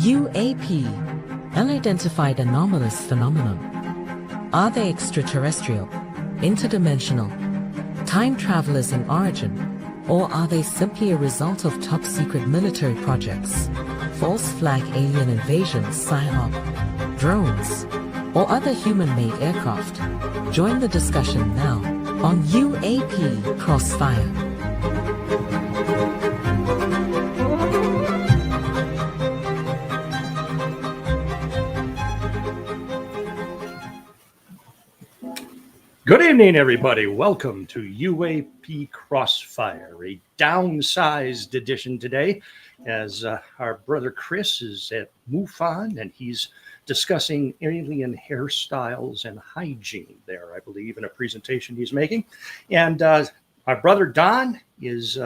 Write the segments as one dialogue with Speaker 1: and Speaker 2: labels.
Speaker 1: UAP, unidentified anomalous phenomenon. Are they extraterrestrial, interdimensional, time travelers in origin, or are they simply a result of top-secret military projects, false flag alien invasions, PSYOP, drones, or other human-made aircraft? Join the discussion now on UAP Crossfire.
Speaker 2: Good evening, everybody. Welcome to UAP Crossfire, a downsized edition today, as our brother Chris is at MUFON, and he's discussing alien hairstyles and hygiene there, I believe, in a presentation he's making. And our brother Don is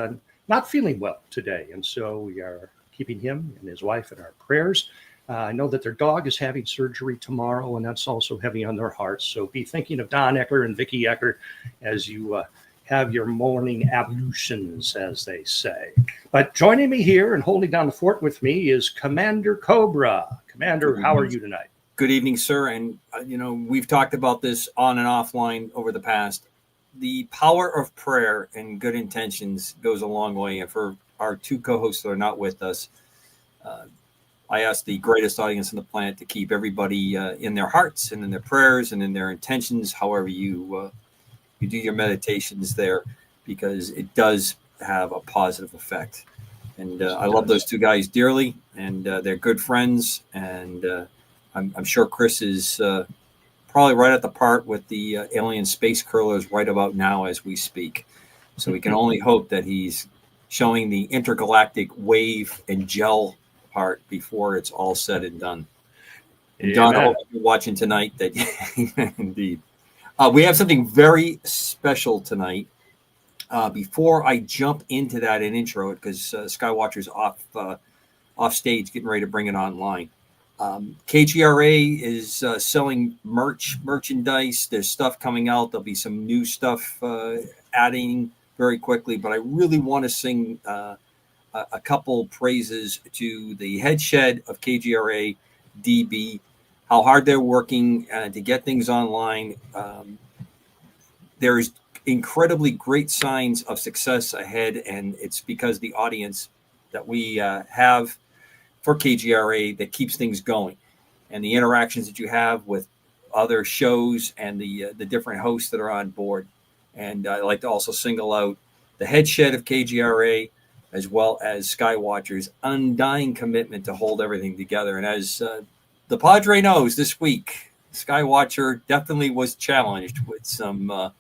Speaker 2: not feeling well today, and so we are keeping him and his wife in our prayers. I know that their dog is having surgery tomorrow, and that's also heavy on their hearts. So be thinking of Don Ecker and Vicky Ecker as you have your morning ablutions, as they say. But joining me here and holding down the fort with me is Commander Cobra. Commander, how are you tonight?
Speaker 3: Good evening, sir. And, we've talked about this on and offline over the past. The power of prayer and good intentions goes a long way. And for our two co-hosts that are not with us, I ask the greatest audience on the planet to keep everybody in their hearts and in their prayers and in their intentions, however you do your meditations there, because it does have a positive effect. And I love those two guys dearly, and they're good friends. And I'm sure Chris is probably right at the part with the alien space curlers right about now as we speak. So we can only hope that he's showing the intergalactic wave and gel part before it's all said and done. And Don, I hope you're watching tonight. That indeed, we have something very special tonight. Before I jump into that and intro it, because Skywatcher's off stage, getting ready to bring it online. KGRA is selling merchandise. There's stuff coming out. There'll be some new stuff adding very quickly. But I really want to sing a couple praises to the head shed of KGRAdb, how hard they're working to get things online. There's incredibly great signs of success ahead, and it's because the audience that we have for KGRA that keeps things going, and the interactions that you have with other shows and the different hosts that are on board. And I'd like to also single out the head shed of KGRA, as well as Skywatcher's undying commitment to hold everything together. And as the Padre knows, this week, Skywatcher definitely was challenged with some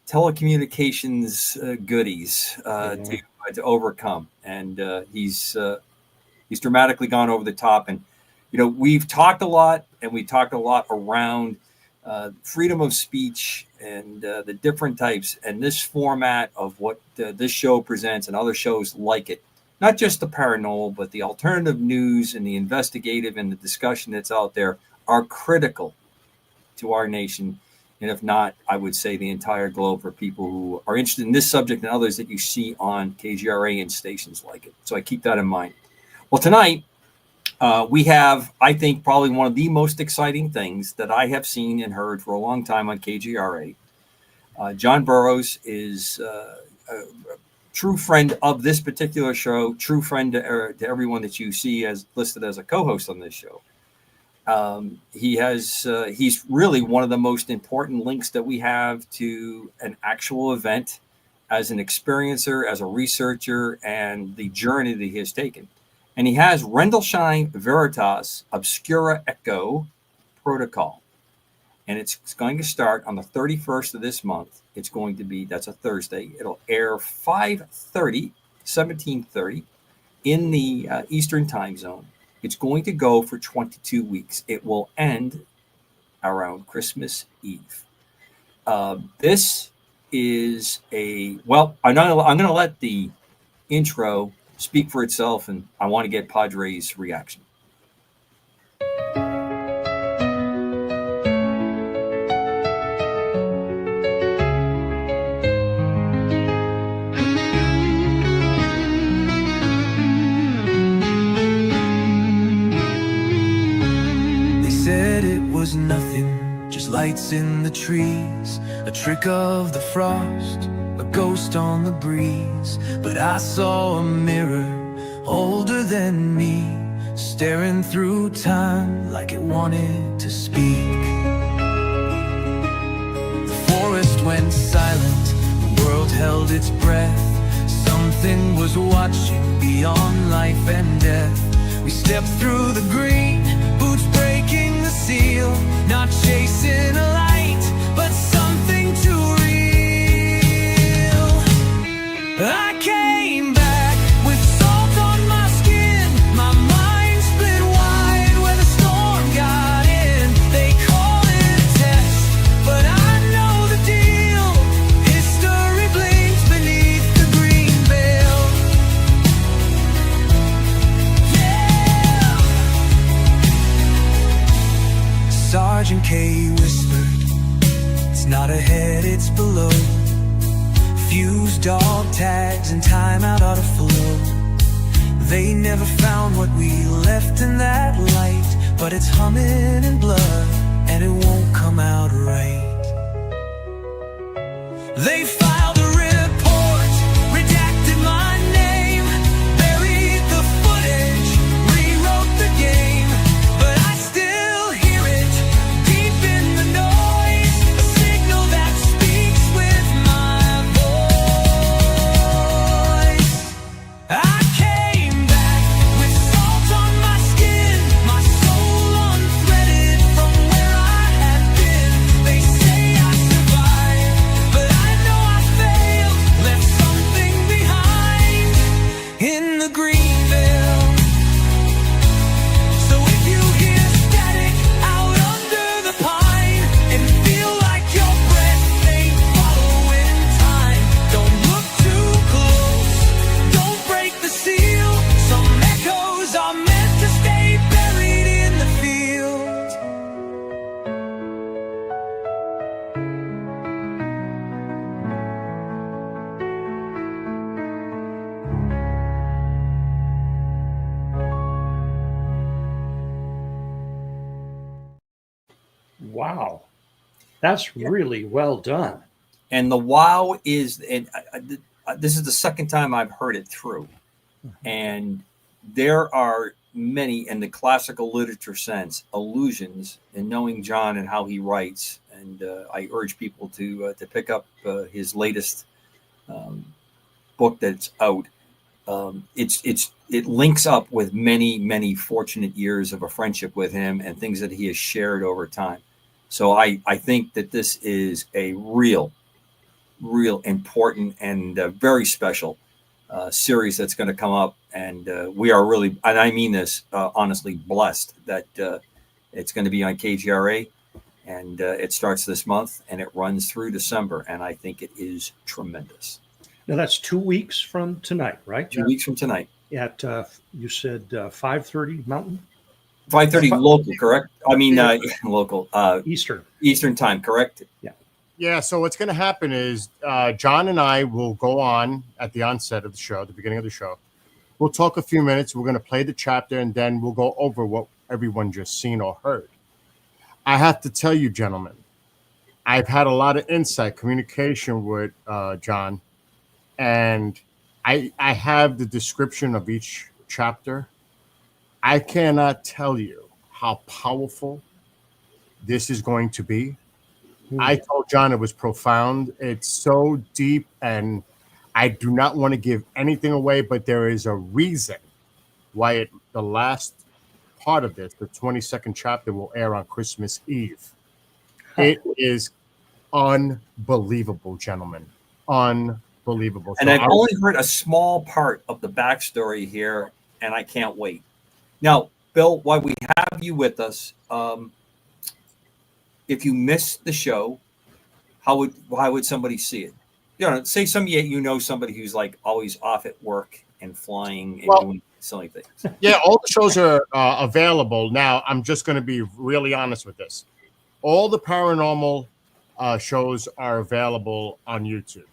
Speaker 3: telecommunications goodies to overcome. And he's dramatically gone over the top. And, we've talked a lot, and we talked a lot around freedom of speech and the different types, and this format of what this show presents and other shows like it, not just the paranormal, but the alternative news and the investigative and the discussion that's out there, are critical to our nation. And if not, I would say the entire globe, for people who are interested in this subject and others that you see on KGRA and stations like it. So I keep that in mind. Well, tonight, we have, I think, probably one of the most exciting things that I have seen and heard for a long time on KGRA. John Burroughs is a true friend of this particular show, true friend to everyone that you see as listed as a co-host on this show. He's really one of the most important links that we have to an actual event, as an experiencer, as a researcher, and the journey that he has taken. And he has Rendlesham Veritas Obscura Echo Protocol. And it's going to start on the 31st of this month. It's going to be, that's a Thursday. It'll air 17:30 in the Eastern time zone. It's going to go for 22 weeks. It will end around Christmas Eve. This is I'm going to let the intro speak for itself, and I want to get Padre's reaction.
Speaker 4: said it was nothing, just lights in the trees, a trick of the frost, a ghost on the breeze. But I saw a mirror older than me, staring through time like it wanted to speak. The forest went silent, the world held its breath. Something was watching beyond life and death. We stepped through the green, boots breaking the seal, not chasing a light, but something too real. I came back with salt on my skin, my mind split wide where the storm got in. They call it a test, but I know the deal. History blinks beneath the green veil. Yeah. Sergeant K whispered, it's not ahead, it's below. Fuse, dog tags, and timeout ought to flow. They never found what we left in that light, but it's humming in blood, and it won't come out right. They filed a report, redacted my name, buried the footage, rewrote the game, but I still hear it deep in the noise, a signal that speaks with my voice. I came back with salt on my skin, my soul unthreaded from where I had been. They say I survived, but I know I failed, left something behind in the Greenville. So if you hear static out under the pine and feel like your breath ain't following time, don't look too close, don't break the seal. Some echoes are meant to stay buried in the field.
Speaker 2: Wow. That's really well done.
Speaker 3: And the wow is, and this is the second time I've heard it through. And there are many, in the classical literature sense, allusions in knowing John and how he writes. And I urge people to pick up his latest book that's out. It links up with many fortunate years of a friendship with him and things that he has shared over time. So I think that this is a real important and very special series that's going to come up. And we are really, and I mean this honestly, blessed that it's going to be on KGRA. And it starts this month and it runs through December. And I think it is tremendous.
Speaker 2: Now that's 2 weeks from tonight, right?
Speaker 3: 2 weeks from tonight.
Speaker 2: At, you said 5:30 Mountain?
Speaker 3: 5:30 local, correct? I mean, local.
Speaker 2: Eastern
Speaker 3: time, correct?
Speaker 2: Yeah.
Speaker 5: Yeah, so what's going to happen is John and I will go on at the onset of the show, the beginning of the show. We'll talk a few minutes. We're going to play the chapter, and then we'll go over what everyone just seen or heard. I have to tell you, gentlemen, I've had a lot of insight, communication with John, and I have the description of each chapter. I cannot tell you how powerful this is going to be. I told John it was profound. It's so deep, and I do not want to give anything away, but there is a reason why the last part of this, the 22nd chapter, will air on Christmas Eve. It is unbelievable, gentlemen. Unbelievable.
Speaker 3: And I've only heard a small part of the backstory here, and I can't wait. Now, Bill, while we have you with us, if you missed the show, how would somebody see it? Say somebody who's like always off at work and flying and doing silly things.
Speaker 5: Yeah, all the shows are available now. I'm just going to be really honest with this. All the paranormal shows are available on YouTube,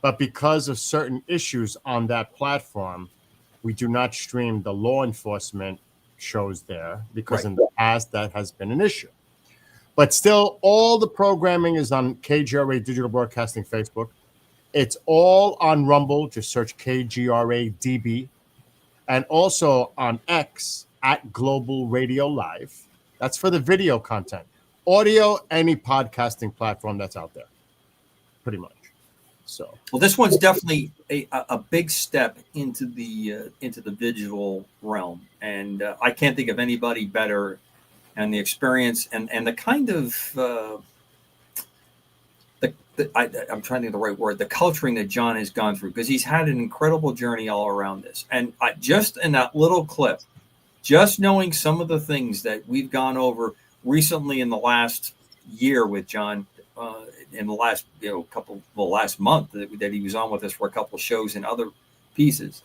Speaker 5: but because of certain issues on that platform, we do not stream the law enforcement shows there because
Speaker 3: Right.
Speaker 5: in the past that has been an issue. But still, all the programming is on KGRA Digital Broadcasting Facebook. It's all on Rumble. Just search KGRAdb. And also on X at Global Radio Live. That's for the video content. Audio, any podcasting platform that's out there. Pretty much. So,
Speaker 3: Well, this one's definitely a big step into the digital realm, and I can't think of anybody better, and the experience and the kind of I'm trying to think of the right word, the culturing that John has gone through, because he's had an incredible journey all around this. And just in that little clip, just knowing some of the things that we've gone over recently in the last year with John. In the last last month that he was on with us for a couple of shows and other pieces,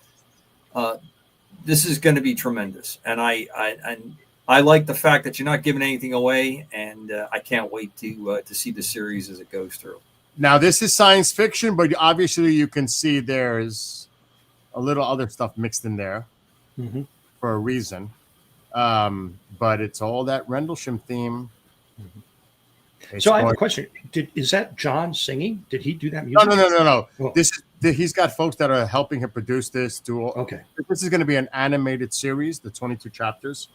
Speaker 3: this is going to be tremendous. And I like the fact that you're not giving anything away, and I can't wait to see the series as it goes through.
Speaker 5: now this is science fiction, but obviously you can see there's a little other stuff mixed in there for a reason. But it's all that Rendlesham theme.
Speaker 2: So I have a question. Is that John singing? Did he do that music?
Speaker 5: No.
Speaker 2: Oh.
Speaker 5: He's got folks that are helping him produce this.
Speaker 2: Okay.
Speaker 5: This is going to be an animated series, the 22 chapters.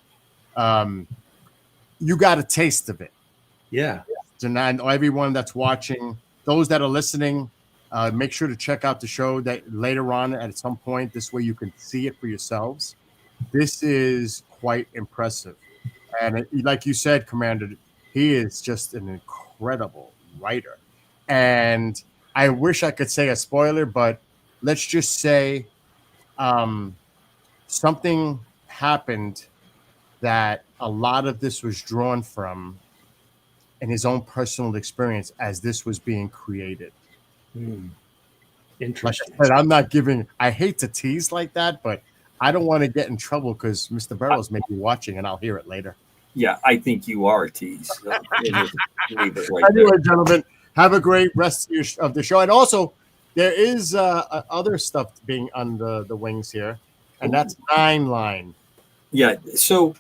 Speaker 5: You got a taste of it.
Speaker 2: Yeah.
Speaker 5: And everyone that's watching, those that are listening, make sure to check out the show that later on at some point. This way you can see it for yourselves. This is quite impressive. And like you said, Commander, he is just an incredible writer. And I wish I could say a spoiler, but let's just say something happened that a lot of this was drawn from in his own personal experience as this was being created.
Speaker 2: Interesting.
Speaker 5: Like I said, I hate to tease like that, but I don't want to get in trouble because Mr. Burroughs may be watching and I'll hear it later.
Speaker 3: Yeah, I think you are a tease. So leave it right
Speaker 5: Anyway,
Speaker 3: there.
Speaker 5: gentlemen, have a great rest of the show. And also, there is other stuff being on the wings here, and that's 9 Line.
Speaker 3: Yeah, so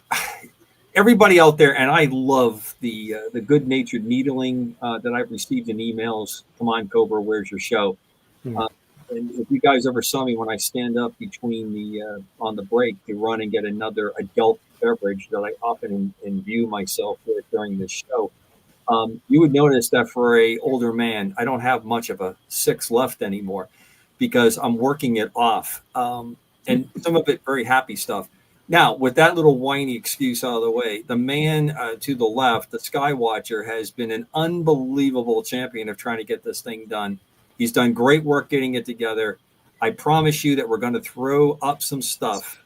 Speaker 3: everybody out there, and I love the good-natured needling that I've received in emails. Come on, Cobra, where's your show? And if you guys ever saw me when I stand up between on the break to run and get another adult beverage that I often imbue myself with during this show, you would notice that for a older man, I don't have much of a 6 left anymore because I'm working it off. And some of it very happy stuff. Now, with that little whiny excuse out of the way, the man to the left, the Skywatcher, has been an unbelievable champion of trying to get this thing done. He's done great work getting it together. I promise you that we're going to throw up some stuff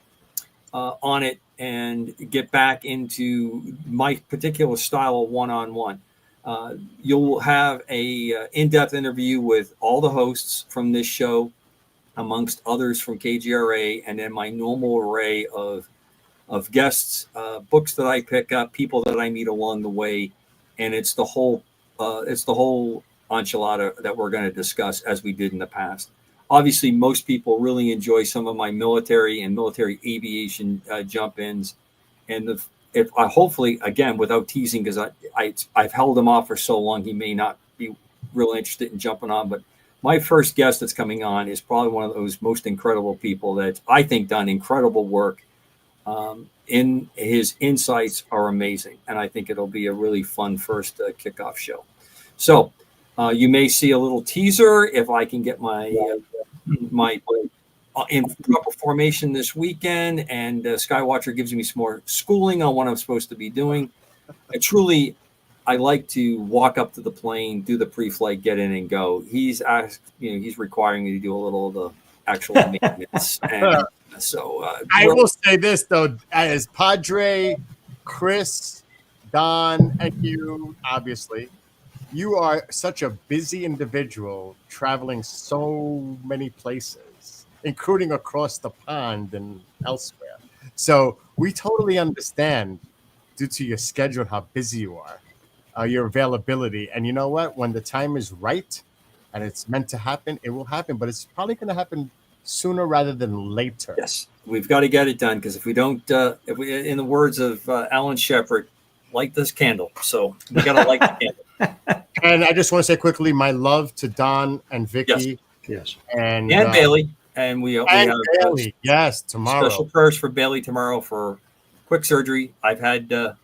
Speaker 3: on it and get back into my particular style of one-on-one. You'll have a in-depth interview with all the hosts from this show, amongst others from KGRA, and then my normal array of guests, books that I pick up, people that I meet along the way, and it's the whole enchilada that we're going to discuss as we did in the past. Obviously, most people really enjoy some of my military and military aviation jump-ins, and if I hopefully, again, without teasing, because I've held him off for so long, he may not be real interested in jumping on. But my first guest that's coming on is probably one of those most incredible people that I think done incredible work. In his insights are amazing, and I think it'll be a really fun first kickoff show. So you may see a little teaser if I can get my in proper formation this weekend, and Skywatcher gives me some more schooling on what I'm supposed to be doing. I like to walk up to the plane, do the pre-flight, get in and go. He's requiring me to do a little of the actual maintenance. And so
Speaker 5: I will say this though, as Padre, Chris, Don, and you, obviously, you are such a busy individual traveling so many places, including across the pond and elsewhere. So we totally understand, due to your schedule, how busy you are, your availability. And you know what? When the time is right and it's meant to happen, it will happen. But it's probably going to happen sooner rather than later.
Speaker 3: Yes, we've got to get it done, because if we don't, if we, in the words of Alan Shepard, light this candle. So we got to light the candle.
Speaker 5: And I just want to say quickly, my love to Don and Vicky.
Speaker 2: Yes.
Speaker 5: And
Speaker 3: Bailey. And we have
Speaker 5: Bailey. Yes, tomorrow.
Speaker 3: Special prayers for Bailey tomorrow for quick surgery. I've had the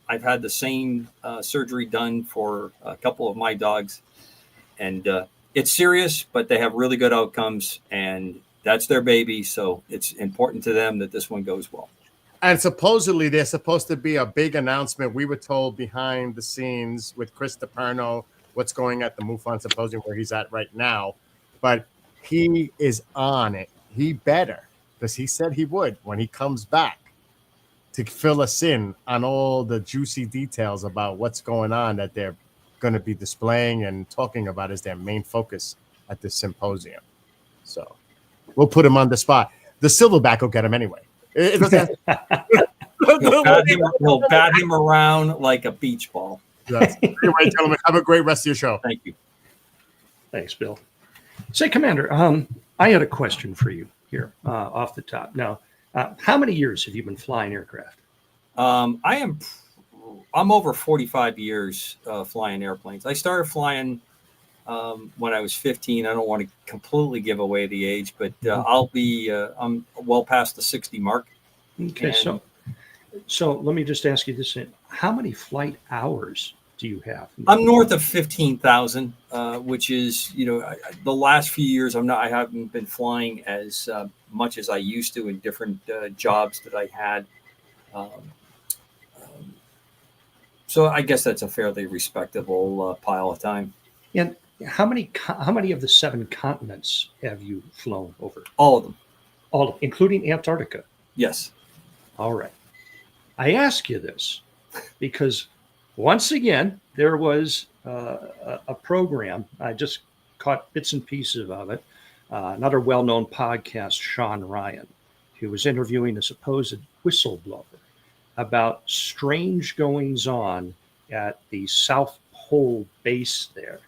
Speaker 3: same surgery done for a couple of my dogs, and it's serious, but they have really good outcomes, and that's their baby. So it's important to them that this one goes well.
Speaker 5: And supposedly there's supposed to be a big announcement. We were told behind the scenes with Chris DePerno what's going at the MUFON symposium where he's at right now, but he is on it. He better, because he said he would when he comes back, to fill us in on all the juicy details about what's going on that they're going to be displaying and talking about as their main focus at this symposium. So we'll put him on the spot. The silverback will get him anyway.
Speaker 3: We'll bat him around like a beach ball.
Speaker 5: Yes. Anyway, gentlemen, have a great rest of your show.
Speaker 3: Thank you.
Speaker 2: Thanks, Bill. Say, Commander, I had a question for you here off the top. Now, how many years have you been flying aircraft?
Speaker 3: I'm over 45 years flying airplanes. I started flying when I was 15. I don't want to completely give away the age, but I'm well past the 60 mark.
Speaker 2: Okay, so let me just ask you this: how many flight hours do you have?
Speaker 3: I'm north of 15,000, which is, the last few years I haven't been flying as much as I used to in different jobs that I had. So I guess that's a fairly respectable pile of time.
Speaker 2: And how many of the 7 continents have you flown over?
Speaker 3: All of them.
Speaker 2: All, including Antarctica?
Speaker 3: Yes.
Speaker 2: All right. I ask you this because once again, there was a program. I just caught bits and pieces of it. Another well-known podcast, Sean Ryan, who was interviewing a supposed whistleblower about strange goings-on at the South Pole base there.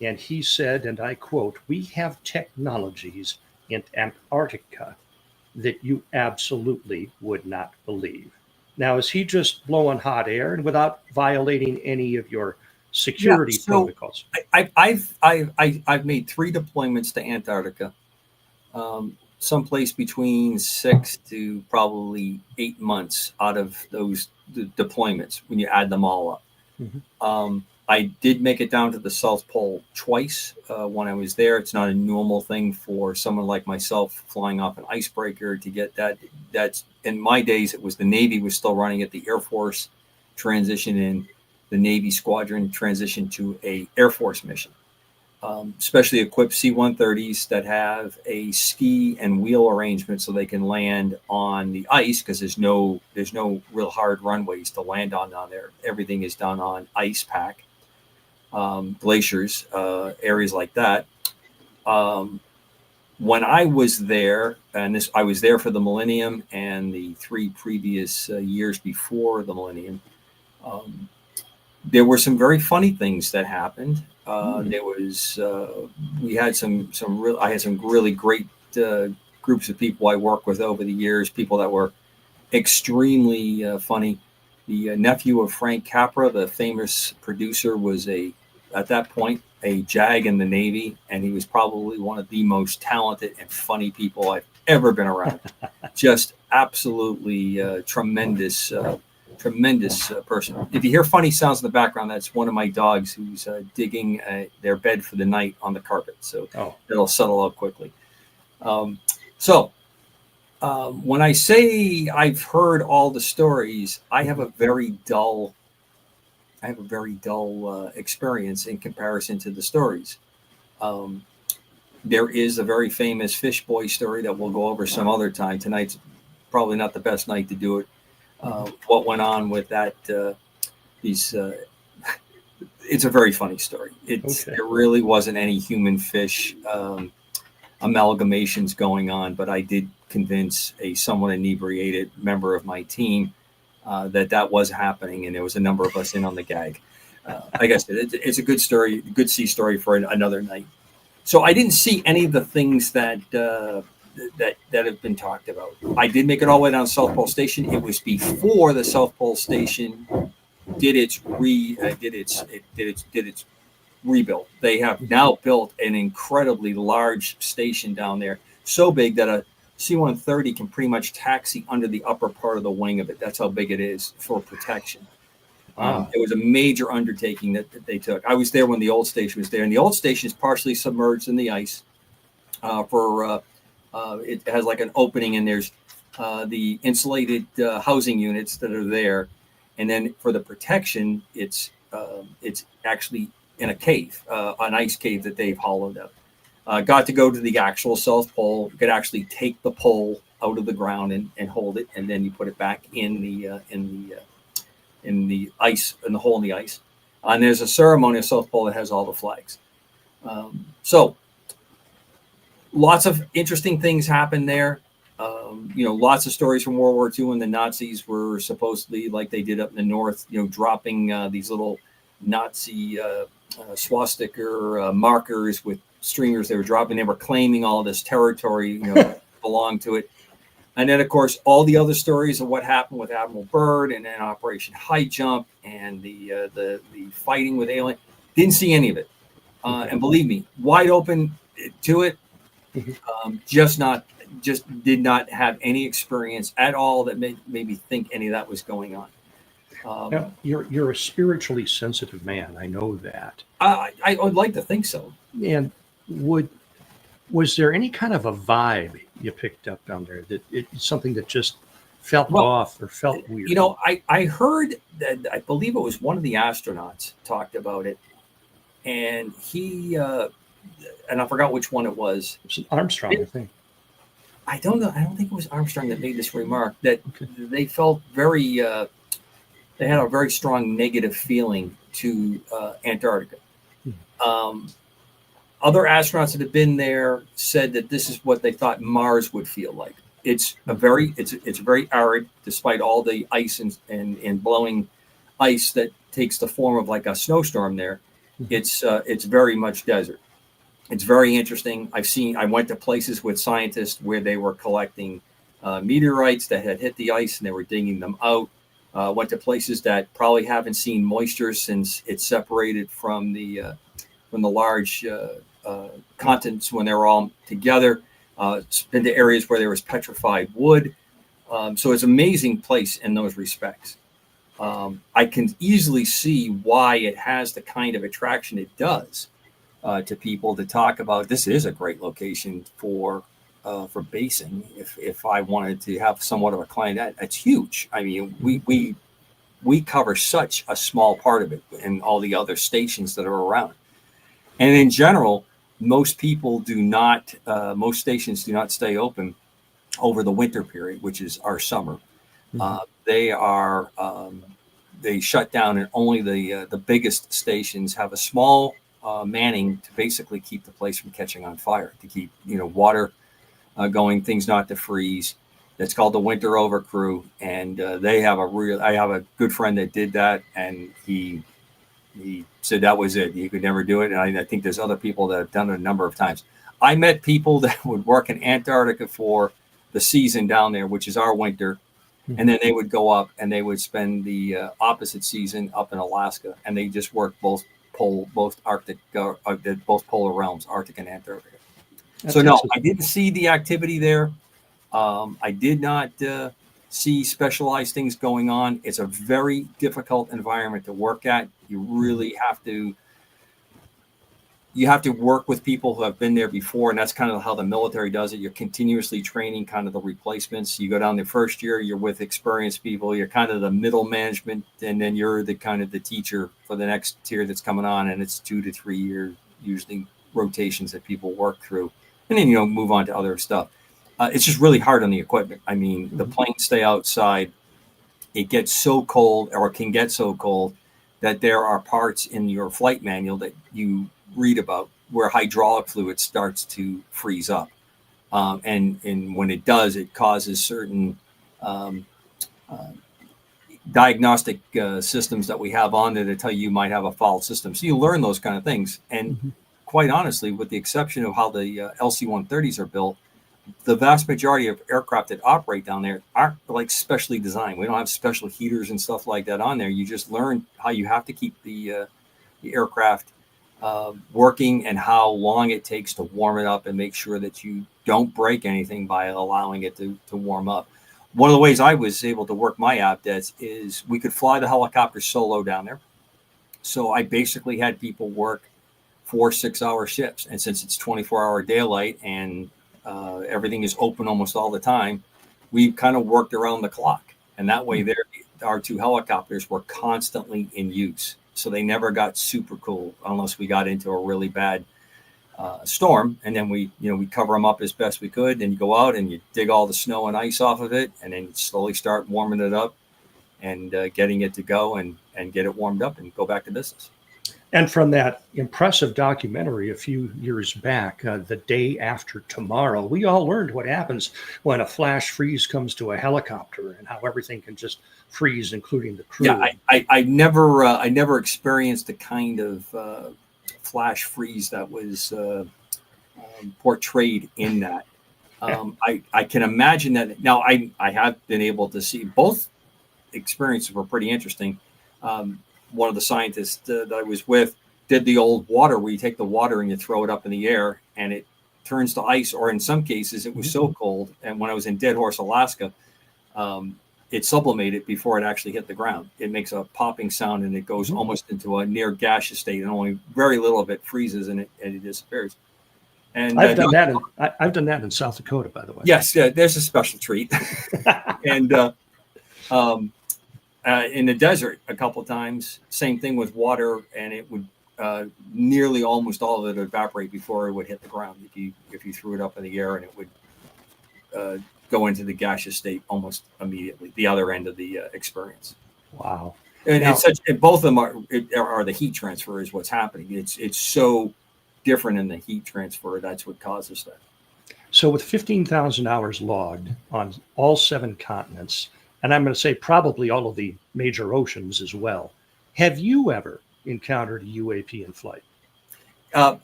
Speaker 2: And he said, and I quote, "We have technologies in Antarctica that you absolutely would not believe." Now, is he just blowing hot air and without violating any of your security protocols?
Speaker 3: I've made 3 deployments to Antarctica, someplace between 6 to probably 8 months out of those deployments when you add them all up. Mm-hmm. I did make it down to the South Pole twice when I was there. It's not a normal thing for someone like myself flying off an icebreaker to get that. That's in my days. It was the Navy was still running it. The Air Force transition in the Navy squadron transition to a Air Force mission. Specially equipped C-130s that have a ski and wheel arrangement so they can land on the ice, because there's no real hard runways to land on down there. Everything is done on ice pack. Glaciers, areas like that. When I was there, I was there for the millennium and the 3 previous years before the millennium, there were some very funny things that happened. There was, I had some really great groups of people I worked with over the years, people that were extremely funny. The nephew of Frank Capra, the famous producer, was at that point a JAG in the Navy, and he was probably one of the most talented and funny people I've ever been around. Just absolutely tremendous person. If you hear funny sounds in the background, that's one of my dogs who's digging their bed for the night on the carpet. So it'll settle out quickly. When I say I've heard all the stories, I have a very dull experience in comparison to the stories. There is a very famous fish boy story that we'll go over some other time. Tonight's probably not the best night to do it. What went on with that? It's a very funny story. There really wasn't any human fish amalgamations going on, but I did convince a somewhat inebriated member of my team that was happening, and there was a number of us in on the gag. Like I said, it's a good story, good sea story for another night. So I didn't see any of the things that that have been talked about. I did make it all the way down to South Pole Station. It was before the South Pole Station did its rebuild. They have now built an incredibly large station down there, so big that a C-130 can pretty much taxi under the upper part of the wing of it. That's how big it is for protection. It was a major undertaking that they took. I was there when the old station was there, and the old station is partially submerged in the ice. It has like an opening, and there's the insulated housing units that are there, and then for the protection, it's actually in a cave, an ice cave that they've hollowed out. Got to go to the actual South Pole. You could actually take the pole out of the ground and hold it, and then you put it back in the ice, in the hole in the ice. And there's a ceremony at South Pole that has all the flags. So lots of interesting things happen there. Lots of stories from World War II when the Nazis were supposedly, like they did up in the north, dropping these little Nazi swastika markers with streamers they were dropping. They were claiming all this territory, belonged to it. And then, of course, all the other stories of what happened with Admiral Byrd and then Operation High Jump and the fighting with alien. Didn't see any of it. And believe me, wide open to it. Just did not have any experience at all that made me think any of that was going on.
Speaker 2: Now, you're a spiritually sensitive man. I know that.
Speaker 3: I would like to think so. And
Speaker 2: was there any kind of a vibe you picked up down there that it's something that just felt off or felt weird?
Speaker 3: I heard that, I believe it was one of the astronauts talked about it, and he and I forgot which one it was.
Speaker 2: It was Armstrong, I think.
Speaker 3: I don't know. I don't think it was Armstrong that made this remark that they felt very. They had a very strong negative feeling to Antarctica. Other astronauts that have been there said that this is what they thought Mars would feel like. It's very arid, despite all the ice and blowing ice that takes the form of like a snowstorm there. It's very much desert. It's very interesting. I went to places with scientists where they were collecting meteorites that had hit the ice and they were digging them out. Went to places that probably haven't seen moisture since it separated from the large continents when they were all together. Been to areas where there was petrified wood. So it's an amazing place in those respects. I can easily see why it has the kind of attraction it does to people to talk about. This is a great location for basing. If I wanted to have somewhat of a client, that's huge. I mean, we cover such a small part of it and all the other stations that are around. And in general, most stations do not stay open over the winter period, which is our summer. They shut down, and only the biggest stations have a small manning to basically keep the place from catching on fire, to keep water going, things not to freeze. It's called the Winter Over Crew, and I have a good friend that did that, and he said that was it. He could never do it, and I think there's other people that have done it a number of times. I met people that would work in Antarctica for the season down there, which is our winter, and then they would go up and they would spend the opposite season up in Alaska, and they just worked both polar realms, Arctic and Antarctica. So no, I didn't see the activity there. I did not see specialized things going on. It's a very difficult environment to work at. You really have to work with people who have been there before, and that's kind of how the military does it. You're continuously training kind of the replacements. You go down the first year, you're with experienced people. You're kind of the middle management, and then you're the kind of the teacher for the next tier that's coming on, and it's 2 to 3 year usually rotations that people work through, and then move on to other stuff. It's just really hard on the equipment. I mean, the planes stay outside. It gets so cold, or can get so cold, that there are parts in your flight manual that you read about where hydraulic fluid starts to freeze up. And when it does, it causes certain diagnostic systems that we have on there to tell you might have a foul system. So you learn those kind of things. And quite honestly, with the exception of how the LC-130s are built, the vast majority of aircraft that operate down there aren't like specially designed. We don't have special heaters and stuff like that on there. You just learn how you have to keep the aircraft working and how long it takes to warm it up and make sure that you don't break anything by allowing it to warm up. One of the ways I was able to work my ABDETs is we could fly the helicopter solo down there. So I basically had people work 4 6-hour shifts. And since it's 24-hour daylight and everything is open almost all the time, we kind of worked around the clock. And that way our 2 helicopters were constantly in use. So they never got super cool unless we got into a really bad storm. And then we cover them up as best we could. And you go out and you dig all the snow and ice off of it, and then slowly start warming it up and getting it to go and get it warmed up and go back to business.
Speaker 2: And from that impressive documentary a few years back, The Day After Tomorrow, we all learned what happens when a flash freeze comes to a helicopter and how everything can just freeze, including the crew.
Speaker 3: Yeah, I never experienced the kind of flash freeze that was portrayed in that. I can imagine that. Now, I have been able to see both experiences were pretty interesting. One of the scientists that I was with did the old water where you take the water and you throw it up in the air and it turns to ice, or in some cases it was so cold. And when I was in Dead Horse, Alaska, it sublimated before it actually hit the ground. It makes a popping sound and it goes almost into a near gaseous state, and only very little of it freezes and it disappears. And
Speaker 2: I've done that in South Dakota, by the way.
Speaker 3: Yes, there's a special treat. And in the desert a couple of times, same thing with water, and it would nearly almost all of it evaporate before it would hit the ground if you threw it up in the air, and it would go into the gaseous state almost immediately, the other end of the experience.
Speaker 2: Wow.
Speaker 3: And both of them are the heat transfer is what's happening. It's so different in the heat transfer. That's what causes that.
Speaker 2: So with 15,000 hours logged on all 7 continents, and I'm going to say probably all of the major oceans as well, have you ever encountered a UAP in flight?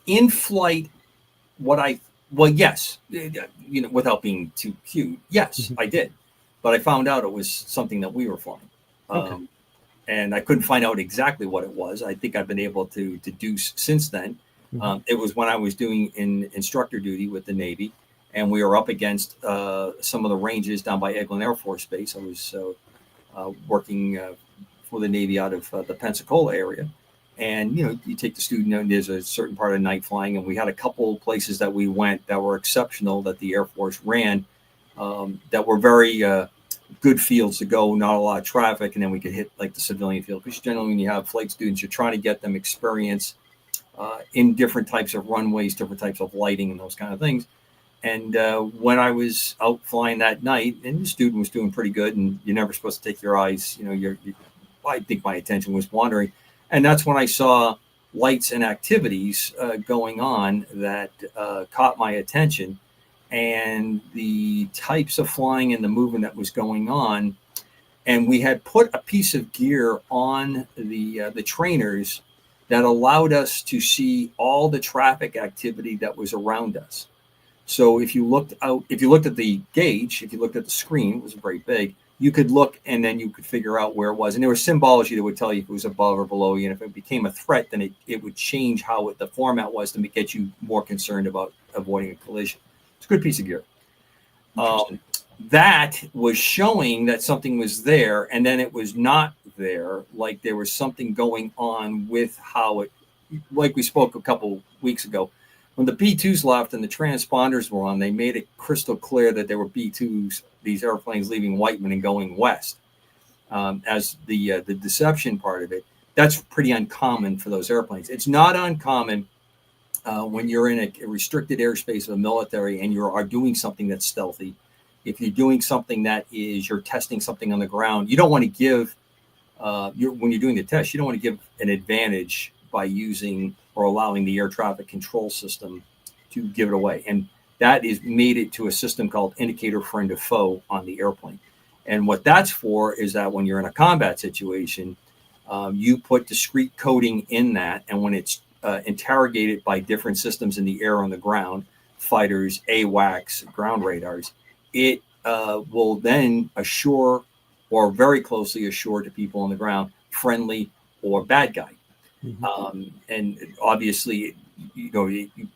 Speaker 3: In flight, yes, without being too cute, yes, I did. But I found out it was something that we were flying.
Speaker 2: Okay.
Speaker 3: And I couldn't find out exactly what it was. I think I've been able to deduce since then. It was when I was doing instructor duty with the Navy, and we were up against some of the ranges down by Eglin Air Force Base. I was working for the Navy out of the Pensacola area. And, you take the student, and there's a certain part of night flying, and we had a couple places that we went that were exceptional that the Air Force ran that were very good fields to go, not a lot of traffic, and then we could hit like the civilian field. Because generally when you have flight students, you're trying to get them experience in different types of runways, different types of lighting and those kind of things. And when I was out flying that night, and the student was doing pretty good, and you're never supposed to take your eyes, I think my attention was wandering. And that's when I saw lights and activities going on that caught my attention, and the types of flying and the movement that was going on. And we had put a piece of gear on the trainers that allowed us to see all the traffic activity that was around us. So if you looked at the gauge, if you looked at the screen, it was very big, you could look and then you could figure out where it was. And there was symbology that would tell you if it was above or below you. And if it became a threat, then it would change how the format was to get you more concerned about avoiding a collision. It's a good piece of gear. That was showing that something was there, and then it was not there. Like there was something going on with how it, like we spoke a couple weeks ago, when the B-2s left and the transponders were on, they made it crystal clear that there were B-2s, these airplanes leaving Whiteman and going west. As the deception part of it, that's pretty uncommon for those airplanes. It's not uncommon when you're in a restricted airspace of a military and you are doing something that's stealthy. If you're doing something that is, you're testing something on the ground, you don't want to give, when you're doing the test, you don't want to give an advantage by using or allowing the air traffic control system to give it away. And that is made it to a system called indicator friend or foe on the airplane. And what that's for is that when you're in a combat situation, you put discrete coding in that. And when it's interrogated by different systems in the air on the ground, fighters, AWACS, ground radars, it will then assure or very closely assure to people on the ground, friendly or bad guy. And obviously,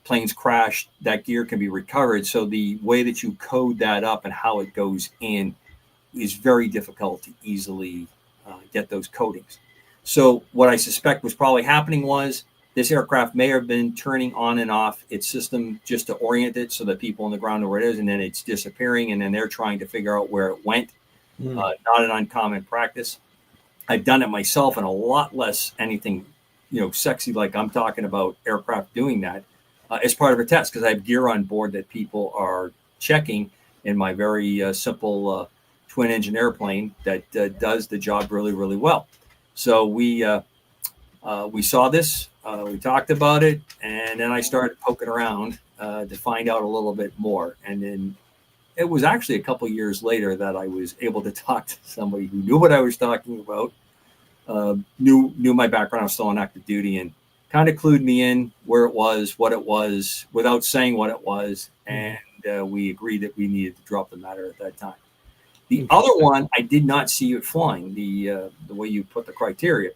Speaker 3: planes crash, that gear can be recovered. So the way that you code that up and how it goes in is very difficult to easily get those codings. So what I suspect was probably happening was this aircraft may have been turning on and off its system just to orient it so that people on the ground know where it is, and then it's disappearing, and then they're trying to figure out where it went. Not an uncommon practice. I've done it myself, and a lot less anything, sexy like I'm talking about aircraft doing that as part of a test, because I have gear on board that people are checking in my very simple twin engine airplane that does the job really, really well. So we saw this, we talked about it, and then I started poking around to find out a little bit more. And then it was actually a couple years later that I was able to talk to somebody who knew what I was talking about, knew my background. I was still on active duty, and kind of clued me in where it was, what it was, without saying what it was. And we agreed that we needed to drop the matter at that time. The other one, I did not see it flying, the way you put the criteria.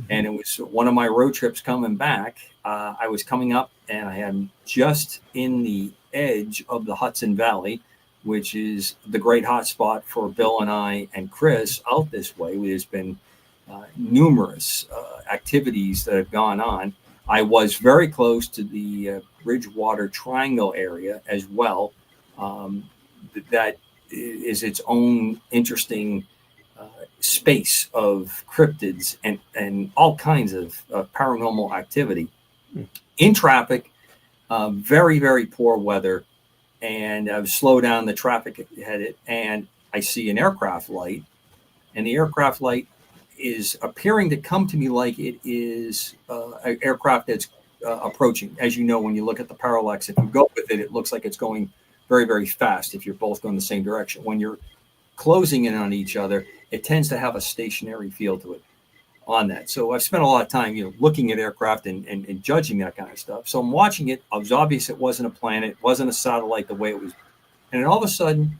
Speaker 3: And it was one of my road trips coming back. I was coming up, and I am just in the edge of the Hudson Valley, which is the great hotspot for Bill and I and Chris out this way. There's been numerous activities that have gone on. I was very close to the Bridgewater Triangle area as well. That is its own interesting space of cryptids and all kinds of paranormal activity. In traffic, very, very poor weather, and I've slowed down the traffic headed, and I see an aircraft light, and the aircraft light is appearing to come to me like it is an aircraft that's approaching. As you know, when you look at the parallax, if you go with it, it looks like it's going very, very fast if you're both going the same direction. When you're closing in on each other, it tends to have a stationary feel to it on that. So I've spent a lot of time, looking at aircraft and judging that kind of stuff. So I'm watching it. It was obvious it wasn't a planet, it wasn't a satellite the way it was. And then all of a sudden,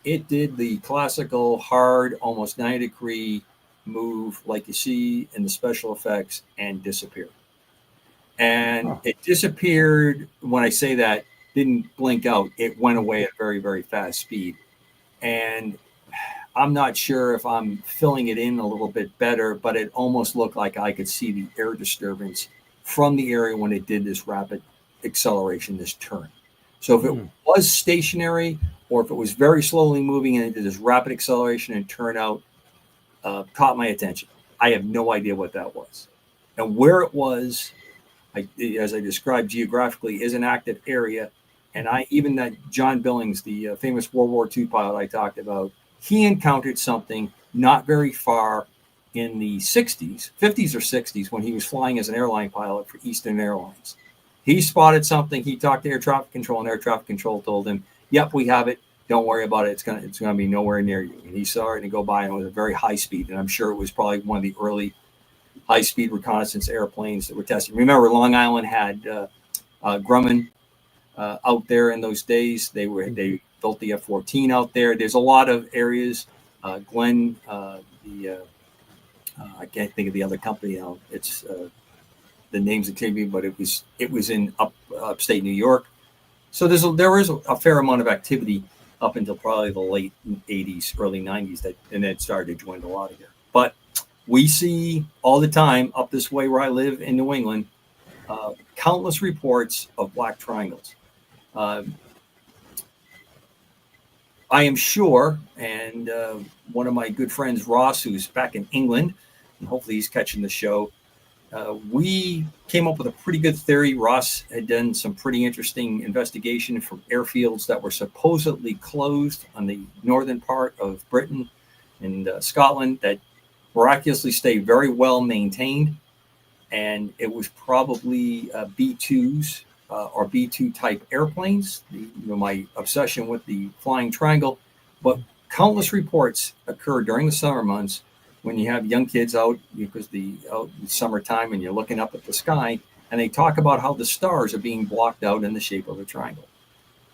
Speaker 3: it did the classical hard, almost 90-degree move like you see in the special effects and disappeared. And it disappeared, when I say that, didn't blink out. It went away at very, very fast speed. And I'm not sure if I'm filling it in a little bit better, but it almost looked like I could see the air disturbance from the area when it did this rapid acceleration, this turn. So if it was stationary, or if it was very slowly moving and it did this rapid acceleration and turn out, caught my attention. I have no idea what that was. And where it was, as I described geographically, is an active area. And even that John Billings, the famous World War II pilot I talked about, he encountered something not very far in the 60s, 50s or 60s, when he was flying as an airline pilot for Eastern Airlines. He spotted something. He talked to air traffic control, and air traffic control told him, "Yep, we have it. Don't worry about it. It's gonna be nowhere near you." And he saw it and go by, and it was a very high speed. And I'm sure it was probably one of the early high-speed reconnaissance airplanes that were tested. Remember, Long Island had Grumman out there in those days. They built the F-14 out there. There's a lot of areas. Glenn, I can't think of the other company now. It's the names that came to me, but it was in upstate New York. So there is a fair amount of activity up until probably the late 80s, early 90s, and it started to dwindle out of here. But we see all the time up this way where I live in New England, countless reports of black triangles. I am sure, and one of my good friends, Ross, who's back in England, and hopefully he's catching the show, we came up with a pretty good theory. Ross had done some pretty interesting investigation from airfields that were supposedly closed on the northern part of Britain and Scotland that miraculously stayed very well maintained. And it was probably B-2s or B-2 type airplanes. My obsession with the flying triangle, but countless reports occur during the summer months when you have young kids out, because the summertime, and you're looking up at the sky, and they talk about how the stars are being blocked out in the shape of a triangle.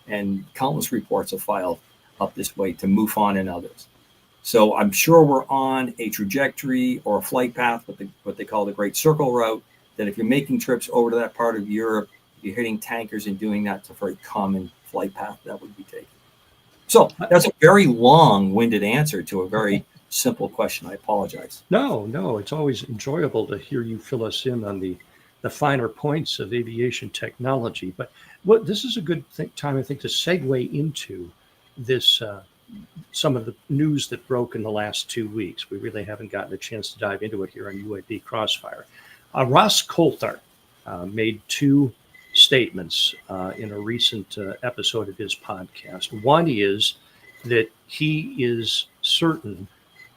Speaker 3: and countless reports are filed up this way to MUFON and others. So I'm sure we're on a trajectory or a flight path, what they call the Great Circle Route, that if you're making trips over to that part of Europe, you're hitting tankers and doing that, it's a very common flight path that would be taken. So that's a very long-winded answer to a very simple question. I apologize.
Speaker 2: No, it's always enjoyable to hear you fill us in on the finer points of aviation technology. But this is a good time, I think, to segue into this, some of the news that broke in the last 2 weeks. We really haven't gotten a chance to dive into it here on UAP Crossfire. Ross Coulthard made two statements in a recent episode of his podcast. One is that he is certain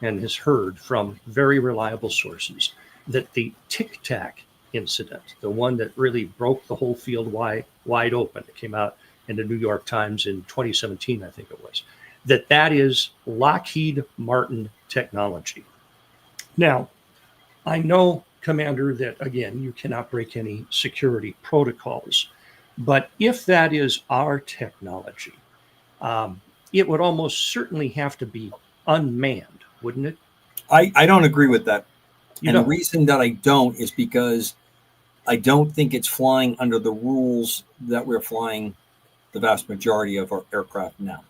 Speaker 2: and has heard from very reliable sources that the Tic-Tac incident, the one that really broke the whole field wide open, it came out in the New York Times in 2017, I think it was, that is Lockheed Martin technology. Now, I know, Commander, that, again, you cannot break any security protocols. But if that is our technology, it would almost certainly have to be unmanned, wouldn't it?
Speaker 3: I don't agree with that.
Speaker 2: The
Speaker 3: reason that I don't is because I don't think it's flying under the rules that we're flying the vast majority of our aircraft now.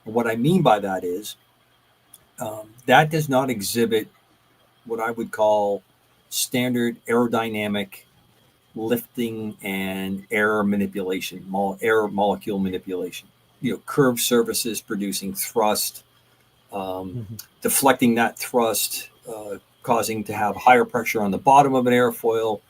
Speaker 3: And what I mean by that is that does not exhibit what I would call standard aerodynamic lifting and air manipulation, air molecule manipulation. Curved surfaces producing thrust, deflecting that thrust, causing to have higher pressure on the bottom of an airfoil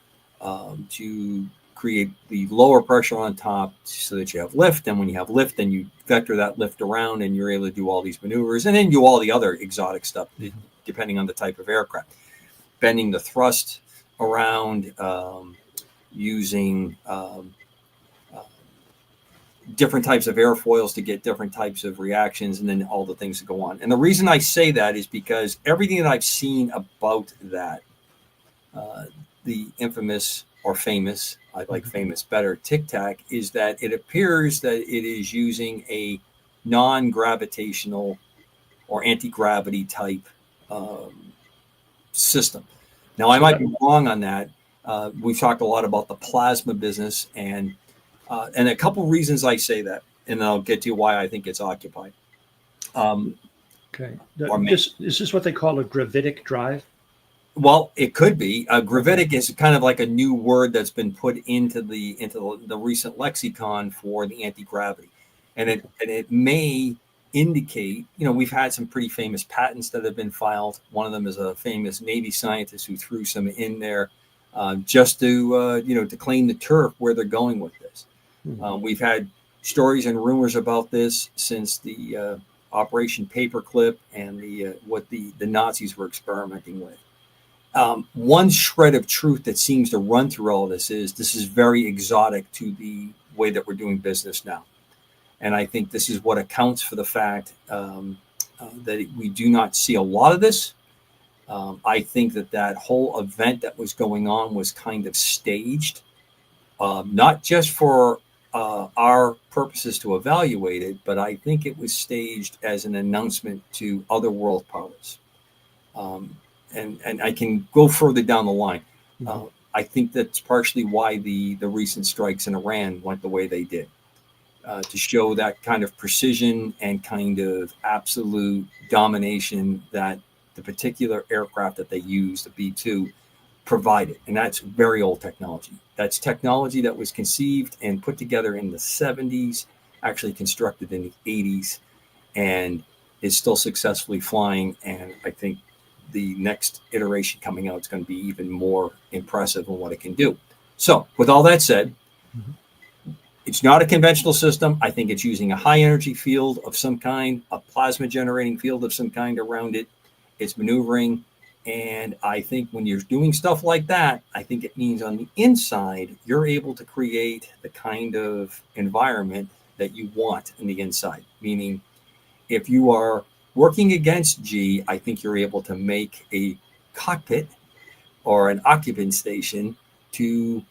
Speaker 3: to create the lower pressure on top so that you have lift. And when you have lift, then you vector that lift around and you're able to do all these maneuvers and then do all the other exotic stuff, depending on the type of aircraft. Bending the thrust around, using different types of airfoils to get different types of reactions, and then all the things that go on. And the reason I say that is because everything that I've seen about that, the infamous or famous, I like famous better, Tic-Tac, is that it appears that it is using a non-gravitational or anti-gravity type system. Now, I might be wrong on that. We've talked a lot about the plasma business, and a couple reasons I say that, and then I'll get to why I think it's occupied.
Speaker 2: Okay. Is this what they call a gravitic drive?
Speaker 3: Well, it could be. Gravitic is kind of like a new word that's been put into the recent lexicon for the anti-gravity, and it may indicate, we've had some pretty famous patents that have been filed. One of them is a famous Navy scientist who threw some in there just to to claim the turf where they're going with this. We've had stories and rumors about this since the Operation Paperclip and what the Nazis were experimenting with. One shred of truth that seems to run through all this is very exotic to the way that we're doing business now. And I think this is what accounts for the fact that we do not see a lot of this. I think that whole event that was going on was kind of staged, not just for our purposes to evaluate it, but I think it was staged as an announcement to other world powers. And I can go further down the line. I think that's partially why the recent strikes in Iran went the way they did. To show that kind of precision and kind of absolute domination that the particular aircraft that they used, the B-2, provided. And that's very old technology. That's technology that was conceived and put together in the 70s, actually constructed in the 80s, and is still successfully flying. And I think the next iteration coming out is going to be even more impressive in what it can do. So with all that said, it's not a conventional system. I think it's using a high energy field of some kind, a plasma generating field of some kind around it. It's maneuvering. And I think when you're doing stuff like that, I think it means on the inside, you're able to create the kind of environment that you want in the inside. Meaning, if you are working against G, I think you're able to make a cockpit or an occupant station to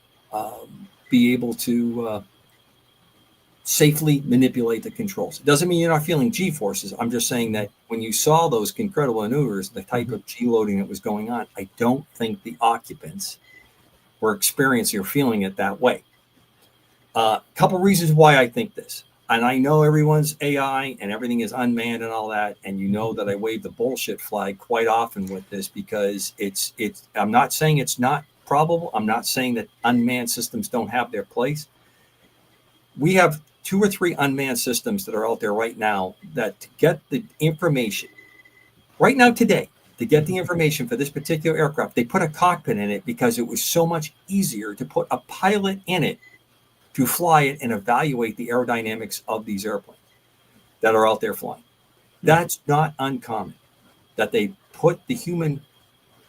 Speaker 3: be able to safely manipulate the controls. It doesn't mean you're not feeling G forces. I'm just saying that when you saw those incredible maneuvers, the type of G loading that was going on, I don't think the occupants were experiencing or feeling it that way. A couple reasons why I think this. And I know everyone's AI and everything is unmanned and all that. And you know that I wave the bullshit flag quite often with this because it's I'm not saying it's not probable. I'm not saying that unmanned systems don't have their place. We have 2 or 3 unmanned systems that are out there right now that to get the information right now today, to get the information for this particular aircraft, they put a cockpit in it because it was so much easier to put a pilot in it to fly it and evaluate the aerodynamics of these airplanes that are out there flying. That's not uncommon that they put the human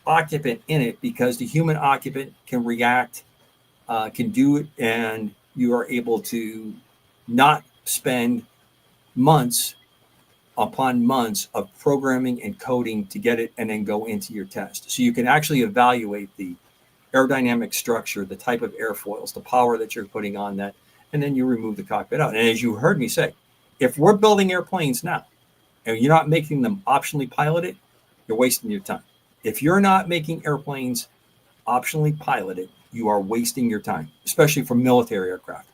Speaker 3: occupant in it because the human occupant can react, can do it, and you are able to not spend months upon months of programming and coding to get it and then go into your test. So you can actually evaluate the aerodynamic structure, the type of airfoils, the power that you're putting on that, and then you remove the cockpit out. And as you heard me say, if we're building airplanes now and you're not making them optionally piloted, you're wasting your time. If you're not making airplanes optionally piloted, you are wasting your time, especially for military aircraft.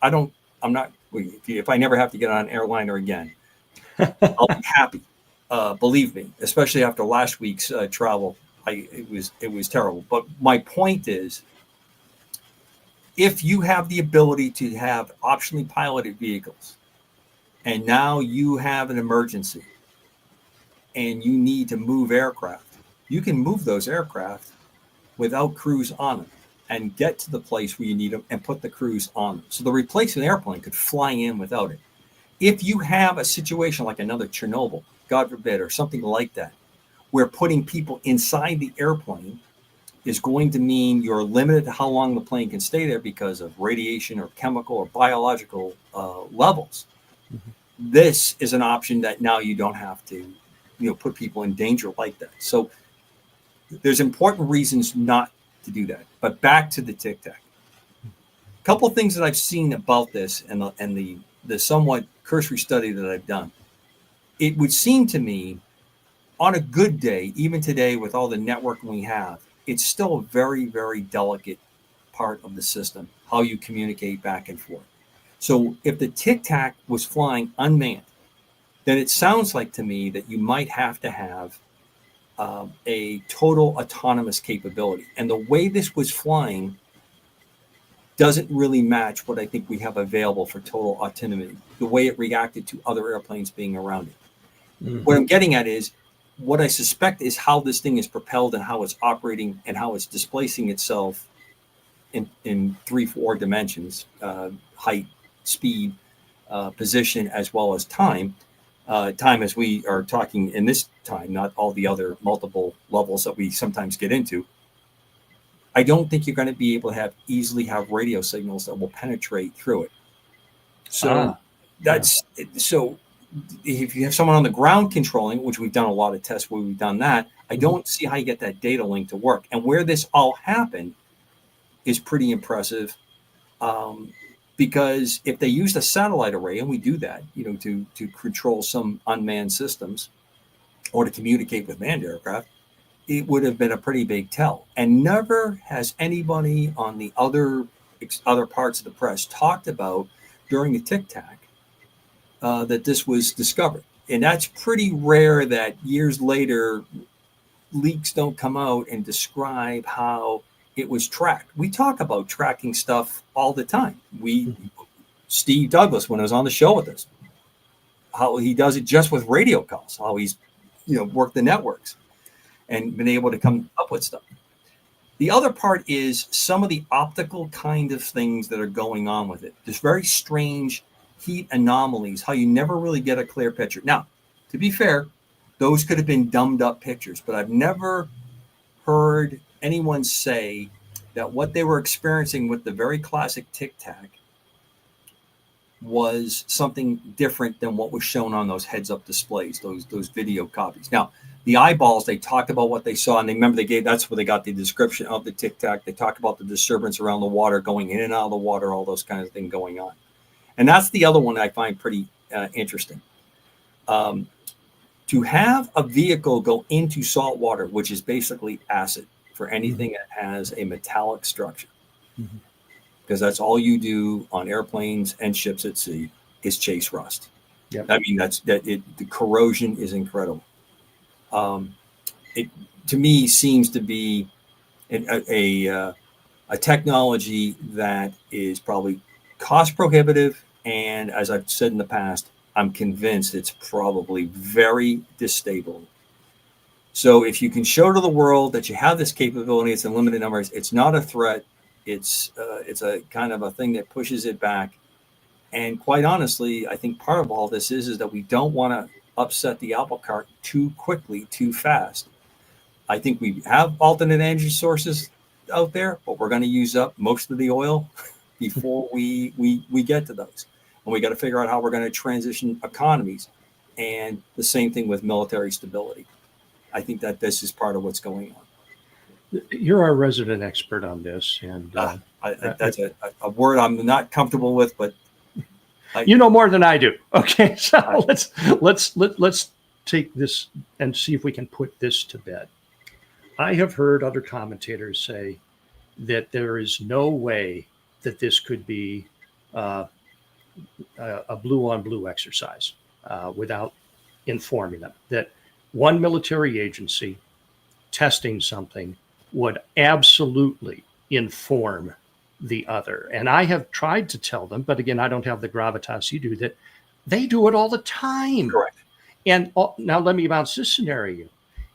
Speaker 3: If I never have to get on an airliner again, I'll be happy. Believe me, especially after last week's travel, it was terrible. But my point is, if you have the ability to have optionally piloted vehicles, and now you have an emergency, and you need to move aircraft, you can move those aircraft without crews on them and get to the place where you need them and put the crews on them. So the replacement airplane could fly in without it. If you have a situation like another Chernobyl, God forbid, or something like that, where putting people inside the airplane is going to mean you're limited to how long the plane can stay there because of radiation or chemical or biological levels. Mm-hmm. This is an option that now you don't have to, put people in danger like that. So there's important reasons not to do that. But back to the Tic-Tac. A couple of things that I've seen about this and the somewhat cursory study that I've done. It would seem to me, on a good day, even today with all the networking we have, it's still a very, very delicate part of the system, how you communicate back and forth. So if the Tic-Tac was flying unmanned, then it sounds like to me that you might have to have a total autonomous capability. And the way this was flying doesn't really match what I think we have available for total autonomy, the way it reacted to other airplanes being around it. Mm-hmm. What I'm getting at is, what I suspect is how this thing is propelled and how it's operating and how it's displacing itself in 3-4 dimensions, height, speed, position, as well as time. Time as we are talking in this time, not all the other multiple levels that we sometimes get into. I don't think you're going to be able to easily have radio signals that will penetrate through it. So so if you have someone on the ground controlling, which we've done a lot of tests where we've done that, I don't see how you get that data link to work. And where this all happened is pretty impressive. Because if they used a satellite array, and we do that, to control some unmanned systems or to communicate with manned aircraft, it would have been a pretty big tell. And never has anybody on the other parts of the press talked about during the Tic-Tac that this was discovered. And that's pretty rare that years later, leaks don't come out and describe how it was tracked. We talk about tracking stuff all the time. Steve Douglas, when I was on the show with us, how he does it just with radio calls, how he's, worked the networks and been able to come up with stuff. The other part is some of the optical kind of things that are going on with it. There's very strange heat anomalies, how you never really get a clear picture. Now, to be fair, those could have been dumbed up pictures, but I've never heard anyone say that what they were experiencing with the very classic Tic-Tac was something different than what was shown on those heads-up displays, those video copies. Now, the eyeballs, they talked about what they saw, and that's where they got the description of the Tic-Tac. They talked about the disturbance around the water, going in and out of the water, all those kinds of things going on. And that's the other one I find pretty interesting. To have a vehicle go into salt water, which is basically acid for anything that has a metallic structure, because that's all you do on airplanes and ships at sea is chase rust.
Speaker 2: Yep.
Speaker 3: I mean, the corrosion is incredible. It to me seems to be a technology that is probably cost prohibitive, and as I've said in the past, I'm convinced it's probably very destabilizing. So if you can show to the world that you have this capability, it's in limited numbers, it's not a threat, it's a kind of a thing that pushes it back. And quite honestly, I think part of all this is that we don't want to upset the apple cart too quickly, too fast. I think we have alternate energy sources out there, but we're going to use up most of the oil before we get to those. And we got to figure out how we're going to transition economies. And the same thing with military stability. I think that this is part of what's going on.
Speaker 2: You're our resident expert on this, and
Speaker 3: that's a word I'm not comfortable with, but
Speaker 2: you know more than I do. Okay, so let's take this and see if we can put this to bed. I have heard other commentators say that there is no way that this could be a blue-on-blue exercise without informing them that one military agency testing something would absolutely inform the other. And I have tried to tell them, but again, I don't have the gravitas you do, that they do it all the time.
Speaker 3: Correct.
Speaker 2: And now let me bounce this scenario.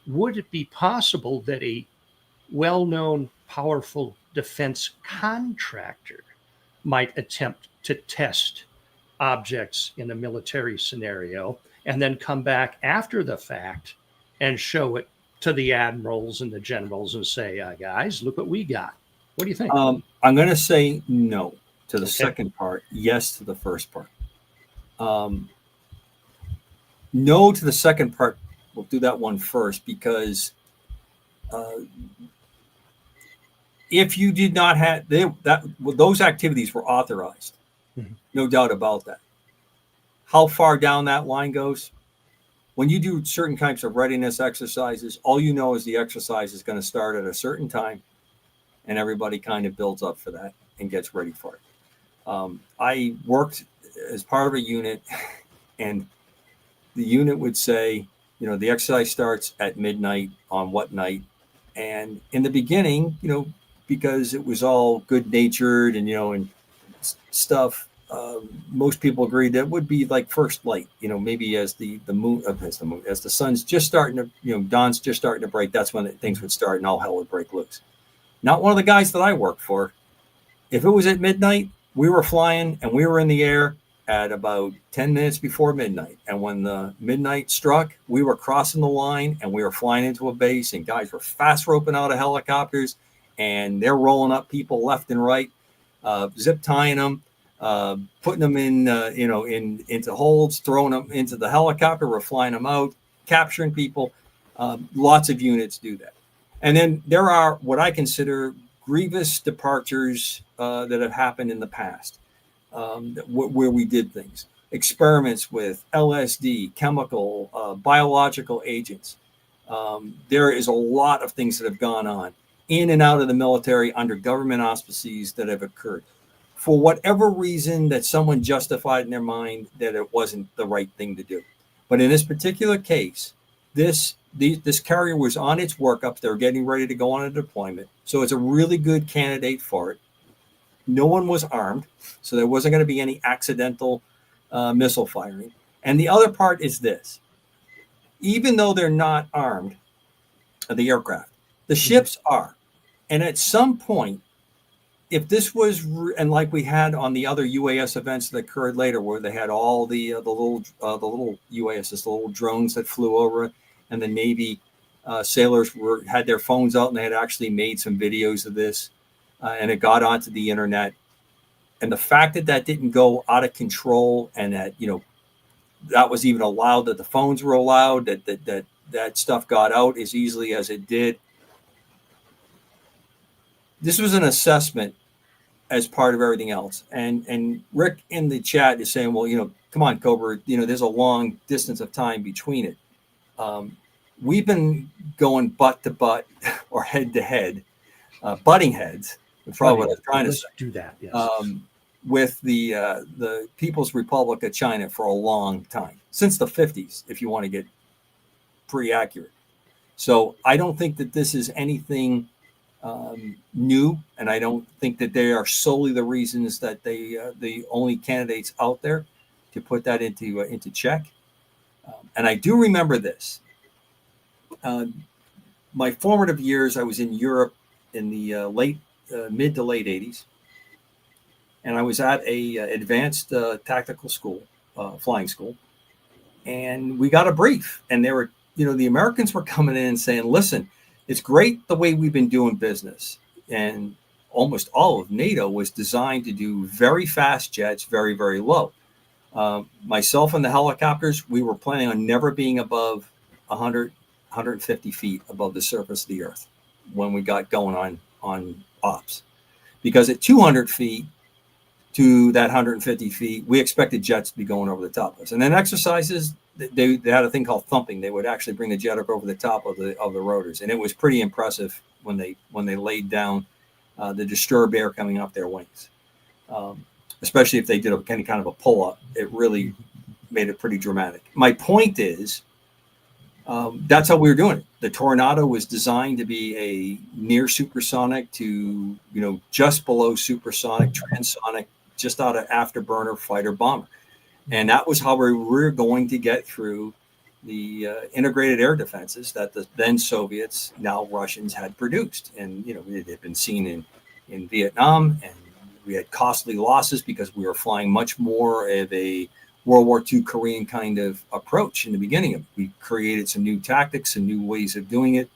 Speaker 2: Would it be possible that a well-known, powerful defense contractor might attempt to test objects in a military scenario and then come back after the fact and show it to the admirals and the generals and say, guys, look what we got? What do you think?
Speaker 3: I'm going to say no to the second part, yes to the first part. No to the second part. We'll do that one first, because if you did not have those activities were authorized, no doubt about that. How far down that line goes, when you do certain types of readiness exercises, all you know is the exercise is going to start at a certain time, and everybody kind of builds up for that and gets ready for it. I worked as part of a unit, and the unit would say, the exercise starts at midnight on what night. And in the beginning, because it was all good natured and, and stuff, most people agreed that would be like first light, maybe as the sun's just starting to, dawn's just starting to break. That's when things would start and all hell would break loose. Not one of the guys that I worked for. If it was at midnight, we were flying and we were in the air at about 10 minutes before midnight. And when the midnight struck, we were crossing the line and we were flying into a base, and guys were fast roping out of helicopters, and they're rolling up people left and right, zip tying them, putting them in, into holds, throwing them into the helicopter. We're flying them out, capturing people. Lots of units do that. And then there are what I consider grievous departures that have happened in the past. Where we did things, experiments with LSD, chemical, biological agents. There is a lot of things that have gone on in and out of the military under government auspices that have occurred. For whatever reason that someone justified in their mind that it wasn't the right thing to do. But in this particular case, this carrier was on its workups. They were getting ready to go on a deployment. So it's a really good candidate for it. No one was armed, so there wasn't going to be any accidental missile firing. And the other part is this. Even though they're not armed, the aircraft, the ships are. And at some point, if this was, and like we had on the other UAS events that occurred later, where they had all the little UASs, the little drones that flew over, and the Navy sailors had their phones out and they had actually made some videos of this. And it got onto the internet, and the fact that didn't go out of control, and that that was even allowed, that the phones were allowed, that stuff got out as easily as it did. This was an assessment as part of everything else. And Rick in the chat is saying, well, come on, Cobra, there's a long distance of time between it. We've been going butt to butt or head to head, butting heads. That's probably what I was trying to say.
Speaker 2: Do that, yes.
Speaker 3: With the People's Republic of China for a long time, since the 50s, if you want to get pretty accurate. So I don't think that this is anything new, and I don't think that they are solely the reasons that they the only candidates out there to put that into check. And I do remember this. My formative years, I was in Europe in the mid to late 80s. And I was at a advanced tactical school, flying school, and we got a brief. And they were, the Americans were coming in and saying, "Listen, it's great the way we've been doing business." And almost all of NATO was designed to do very fast jets, very, very low. Myself and the helicopters, we were planning on never being above 100, 150 feet above the surface of the Earth when we got going on ops, because at 200 feet to that 150 feet, we expected jets to be going over the top of us. And then exercises, they had a thing called thumping. They would actually bring the jet up over the top of the rotors, and it was pretty impressive when they laid down the disturbed air coming off their wings. Especially if they did any kind of a pull up, it really made it pretty dramatic. My point is, that's how we were doing it. The Tornado was designed to be a near supersonic to, just below supersonic, transonic, just out of afterburner fighter bomber. And that was how we were going to get through the integrated air defenses that the then Soviets, now Russians, had produced. And, it had been seen in Vietnam, and we had costly losses because we were flying much more of a World War II Korean kind of approach in the beginning of it. We created some new tactics and new ways of doing it.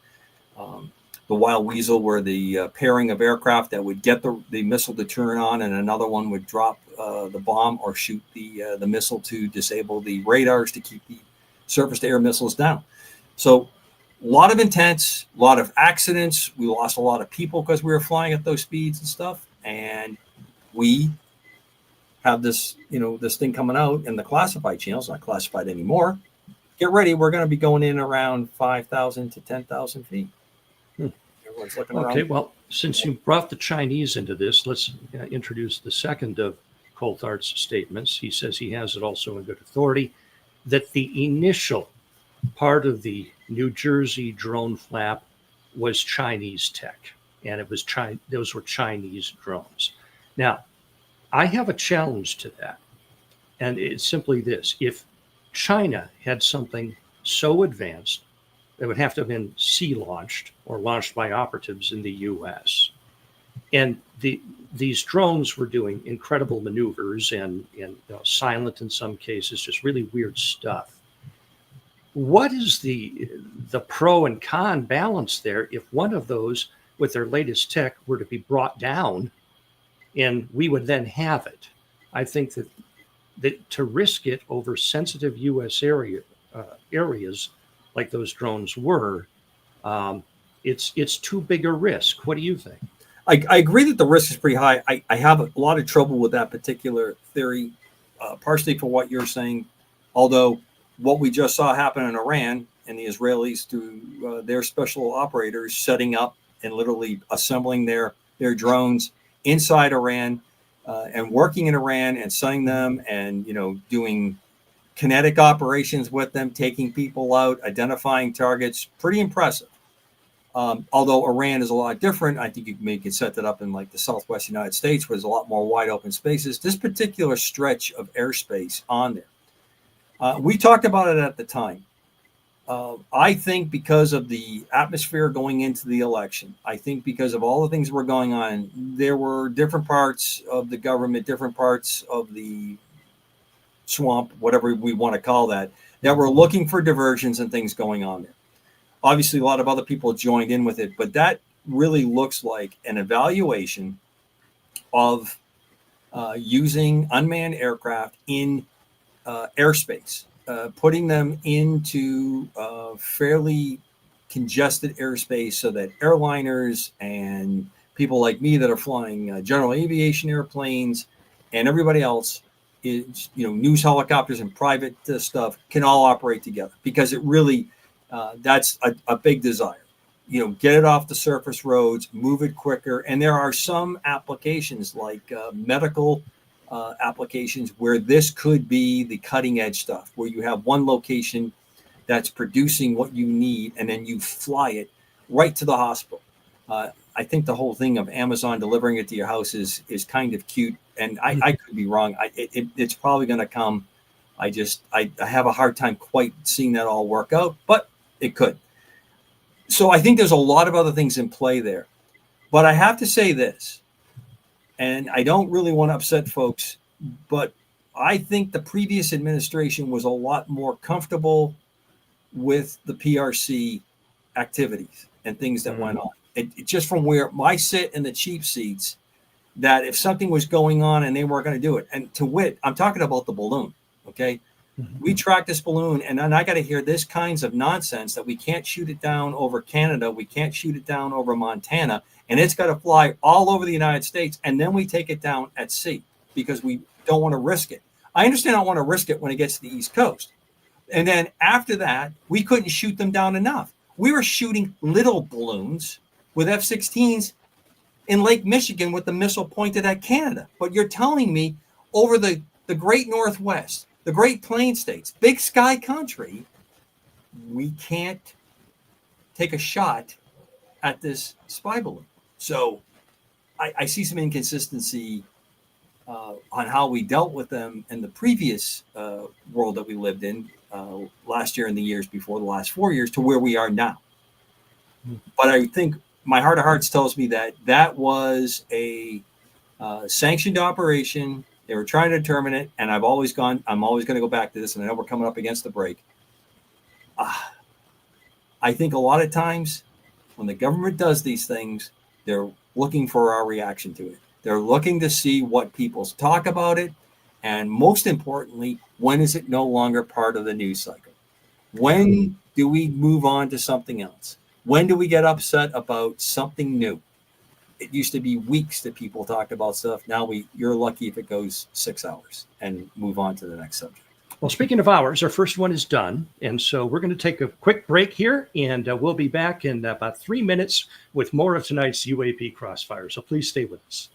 Speaker 3: The Wild Weasel were the pairing of aircraft that would get the missile to turn on, and another one would drop the bomb or shoot the missile to disable the radars to keep the surface-to-air missiles down. So a lot of intense, a lot of accidents. We lost a lot of people because we were flying at those speeds and stuff. And we have this, this thing coming out in the classified channels, not classified anymore. Get ready. We're going to be going in around 5,000 to 10,000 feet. Everyone's looking around.
Speaker 2: Okay, well, since you brought the Chinese into this, let's introduce the second of Coulthard's statements. He says he has it also in good authority that the initial part of the New Jersey drone flap was Chinese tech, and it was those were Chinese drones. Now, I have a challenge to that, and it's simply this: if China had something so advanced that would have to have been sea launched or launched by operatives in the U.S., and these drones were doing incredible maneuvers and silent in some cases, just really weird stuff. What is the pro and con balance there if one of those with their latest tech were to be brought down and we would then have it? I think that to risk it over sensitive U.S. areas like those drones were, it's too big a risk. What do you think?
Speaker 3: I agree that the risk is pretty high. I have a lot of trouble with that particular theory, partially for what you're saying, although what we just saw happen in Iran and the Israelis through their special operators setting up and literally assembling their drones inside Iran and working in Iran and sending them and, doing kinetic operations with them, taking people out, identifying targets, pretty impressive. Although Iran is a lot different, I think you can set that up in like the Southwest United States, where there's a lot more wide open spaces. This particular stretch of airspace on there, we talked about it at the time. I think because of the atmosphere going into the election, I think because of all the things that were going on, there were different parts of the government, different parts of the swamp, whatever we want to call that were looking for diversions and things going on there. Obviously, a lot of other people joined in with it, but that really looks like an evaluation of using unmanned aircraft in airspace, putting them into fairly congested airspace so that airliners and people like me that are flying general aviation airplanes, and everybody else is, news helicopters and private stuff can all operate together, because it really, that's a big desire. Get it off the surface roads, move it quicker. And there are some applications like medical applications where this could be the cutting edge stuff, where you have one location that's producing what you need, and then you fly it right to the hospital. I think the whole thing of Amazon delivering it to your house is kind of cute, and I could be wrong. It's probably going to come. I have a hard time quite seeing that all work out, but it could. So I think there's a lot of other things in play there. But I have to say this, and I don't really want to upset folks, but I think the previous administration was a lot more comfortable with the PRC activities and things that went on. It just from where I sit in the cheap seats, that if something was going on and they weren't going to do it, and to wit, I'm talking about the balloon, okay? We tracked this balloon, and then I got to hear this kinds of nonsense that we can't shoot it down over Canada, we can't shoot it down over Montana, and it's got to fly all over the United States, and then we take it down at sea because we don't want to risk it. I understand I don't want to risk it when it gets to the East Coast. And then after that, we couldn't shoot them down enough. We were shooting little balloons with F-16s in Lake Michigan with the missile pointed at Canada. But you're telling me over the great Northwest, the Great Plains states, big sky country, we can't take a shot at this spy balloon. So I see some inconsistency on how we dealt with them in the previous world that we lived in last year and the years before, the last 4 years, to where we are now. But I think my heart of hearts tells me that was a sanctioned operation. They were trying to determine it, and I'm always going to go back to this, and I know we're coming up against the break. I think a lot of times when the government does these things, they're looking for our reaction to it. They're looking to see what people talk about it, and most importantly, when is it no longer part of the news cycle? When do we move on to something else? When do we get upset about something new? It used to be weeks that people talked about stuff. Now you're lucky if it goes 6 hours and move on to the next subject.
Speaker 2: Well, speaking of hours, our first one is done. And so we're going to take a quick break here, and we'll be back in about 3 minutes with more of tonight's UAP Crossfire. So please stay with us.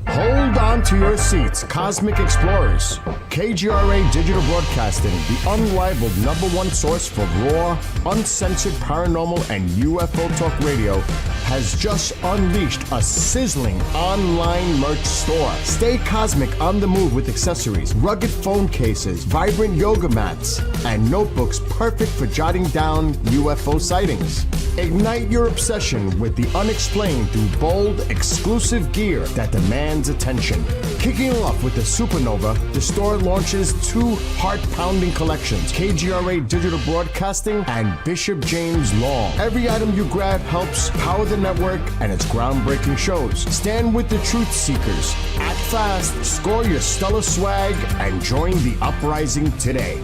Speaker 5: Hold on to your seats, Cosmic Explorers. KGRA Digital Broadcasting, the unrivaled #1 source for raw, uncensored paranormal and UFO talk radio, has just unleashed a sizzling online merch store. Stay cosmic on the move with accessories, rugged phone cases, vibrant yoga mats, and notebooks perfect for jotting down UFO sightings. Ignite your obsession with the unexplained through bold, exclusive gear that demands attention. Kicking off with the Supernova, the store launches 2 heart-pounding collections, KGRA Digital Broadcasting and Bishop James Long. Every item you grab helps power the network and its groundbreaking shows. Stand with the truth seekers, act fast, score your stellar swag, and join the uprising today.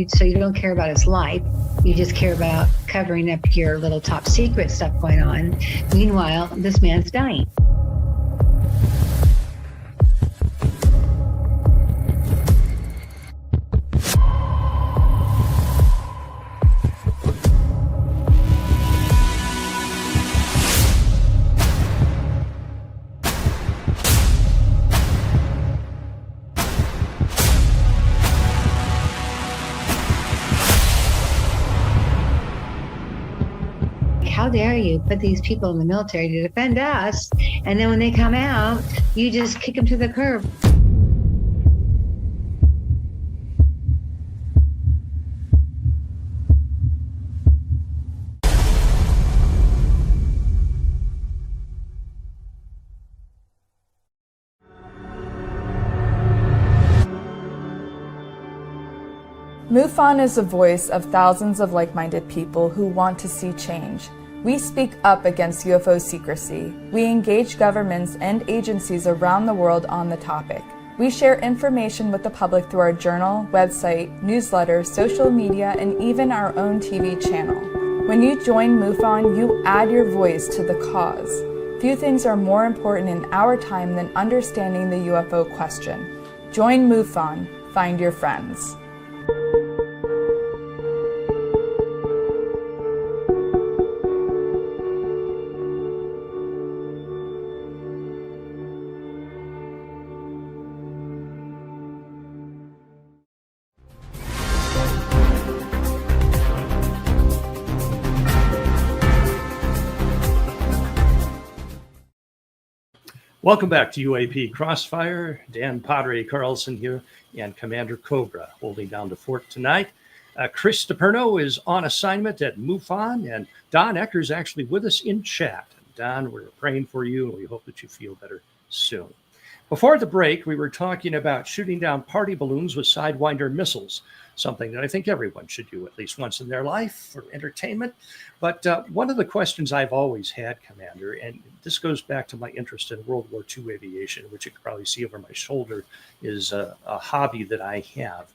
Speaker 6: So you don't care about his life. You just care about covering up your little top secret stuff going on. Meanwhile, this man's dying. How dare you put these people in the military to defend us, and then when they come out, you just kick them to the curb.
Speaker 7: MUFON is the voice of thousands of like-minded people who want to see change. We speak up against UFO secrecy. We engage governments and agencies around the world on the topic. We share information with the public through our journal, website, newsletter, social media, and even our own TV channel. When you join MUFON, you add your voice to the cause. Few things are more important in our time than understanding the UFO question. Join MUFON. Find your friends.
Speaker 2: Welcome back to UAP Crossfire. Dan, Padre, Carlson here, and Commander Cobra holding down the fort tonight. Chris DePerno is on assignment at MUFON, and Don Ecker is actually with us in chat. Don, we're praying for you, and we hope that you feel better soon. Before the break, we were talking about shooting down party balloons with Sidewinder missiles, something that I think everyone should do at least once in their life for entertainment. But one of the questions I've always had, Commander, and this goes back to my interest in World War II aviation, which you can probably see over my shoulder, is a hobby that I have.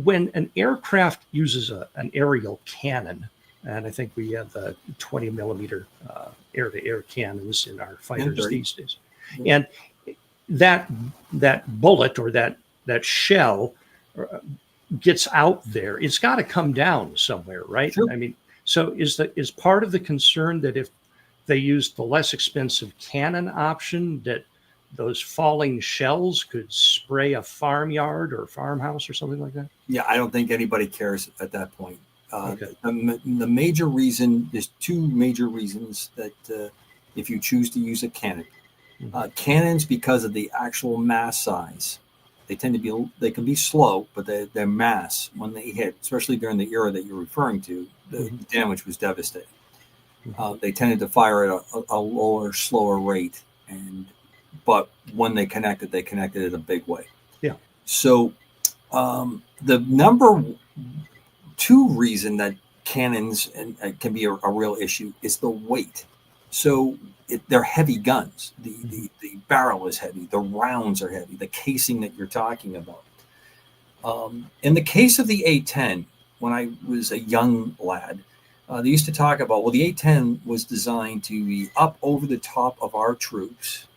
Speaker 2: When an aircraft uses an aerial cannon, and I think we have 20 millimeter air-to-air cannons in our fighters these days, and that bullet or that shell gets out there, it's got to come down somewhere, right?
Speaker 3: Sure.
Speaker 2: I mean, so is part of the concern that if they used the less expensive cannon option, that those falling shells could spray a farmyard or a farmhouse or something like that?
Speaker 3: Yeah, I don't think anybody cares at that point.
Speaker 2: Okay.
Speaker 3: The major reason, there's two major reasons that if you choose to use a cannon. Cannons, because of the actual mass size, they tend to be, they can be slow, but their mass, when they hit, especially during the era that you're referring to, the damage was devastating. They tended to fire at a lower, slower rate, but when they connected in a big way.
Speaker 2: Yeah.
Speaker 3: So the number two reason that cannons can be a real issue is the weight. So they're heavy guns. The barrel is heavy. The rounds are heavy. The casing that you're talking about. In the case of the A-10, when I was a young lad, they used to talk about, well, the A-10 was designed to be up over the top of our troops,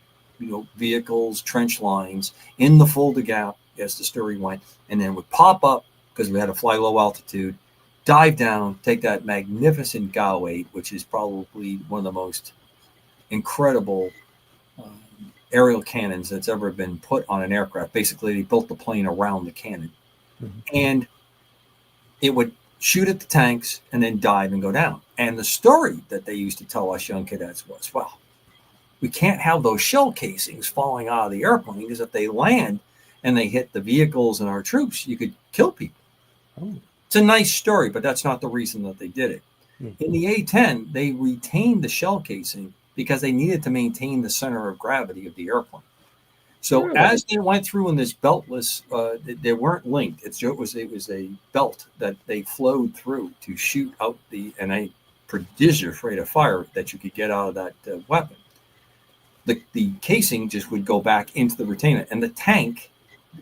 Speaker 3: vehicles, trench lines, in the Fulda Gap, as the story went, and then would pop up because we had to fly low altitude, dive down, take that magnificent GAU 8, which is probably one of the most incredible aerial cannons that's ever been put on an aircraft. Basically, they built the plane around the cannon. And it would shoot at the tanks and then dive and go down. And the story that they used to tell us young cadets was, well, we can't have those shell casings falling out of the airplane, because if they land and they hit the vehicles and our troops, you could kill people. It's a nice story, but that's not the reason that they did it. In the A-10, they retained the shell casing because they needed to maintain the center of gravity of the airplane. So as they went through in this beltless, they weren't linked. It was a belt that they flowed through to shoot out and a prodigious rate of fire that you could get out of that weapon. The casing just would go back into the retainer, and the tank,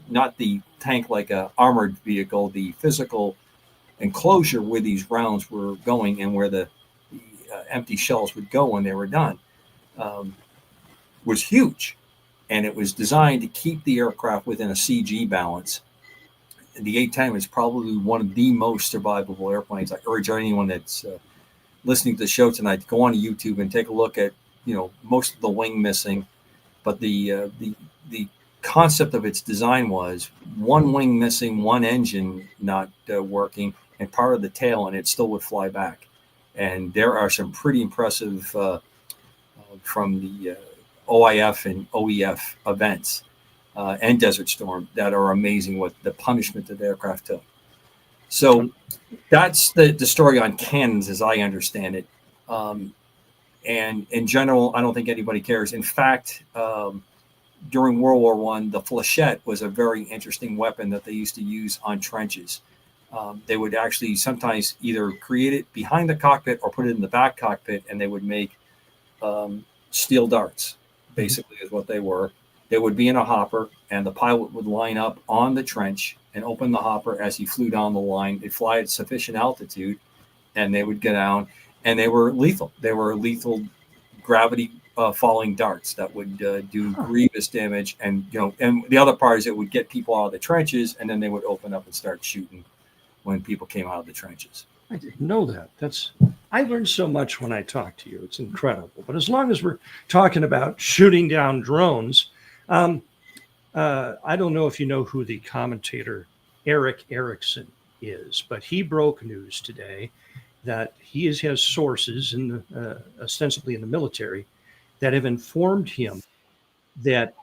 Speaker 3: not the tank like a armored vehicle, the physical enclosure where these rounds were going and where the empty shells would go when they were done, was huge. And it was designed to keep the aircraft within a CG balance. The A-10 is probably one of the most survivable airplanes. I urge anyone that's listening to the show tonight to go on YouTube and take a look at, most of the wing missing. But the concept of its design was one wing missing, one engine not working, and part of the tail, and it still would fly back. And there are some pretty impressive from the OIF and OEF events and Desert Storm that are amazing, what the punishment that the aircraft took. So that's the story on cannons as I understand it. And in general, I don't think anybody cares. In fact, during World War I, the flechette was a very interesting weapon that they used to use on trenches. They would actually sometimes either create it behind the cockpit or put it in the back cockpit, and they would make steel darts, basically, is what they were. They would be in a hopper, and the pilot would line up on the trench and open the hopper as he flew down the line. They'd fly at sufficient altitude, and they would get down, and they were lethal. They were lethal gravity falling darts that would do grievous damage. And and the other part is it would get people out of the trenches, and then they would open up and start shooting when people came out of the trenches.
Speaker 2: I didn't know that. I learned so much when I talk to you. It's incredible. But as long as we're talking about shooting down drones, I don't know if you know who the commentator Eric Erickson is, but he broke news today that he has sources ostensibly in the military that have informed him that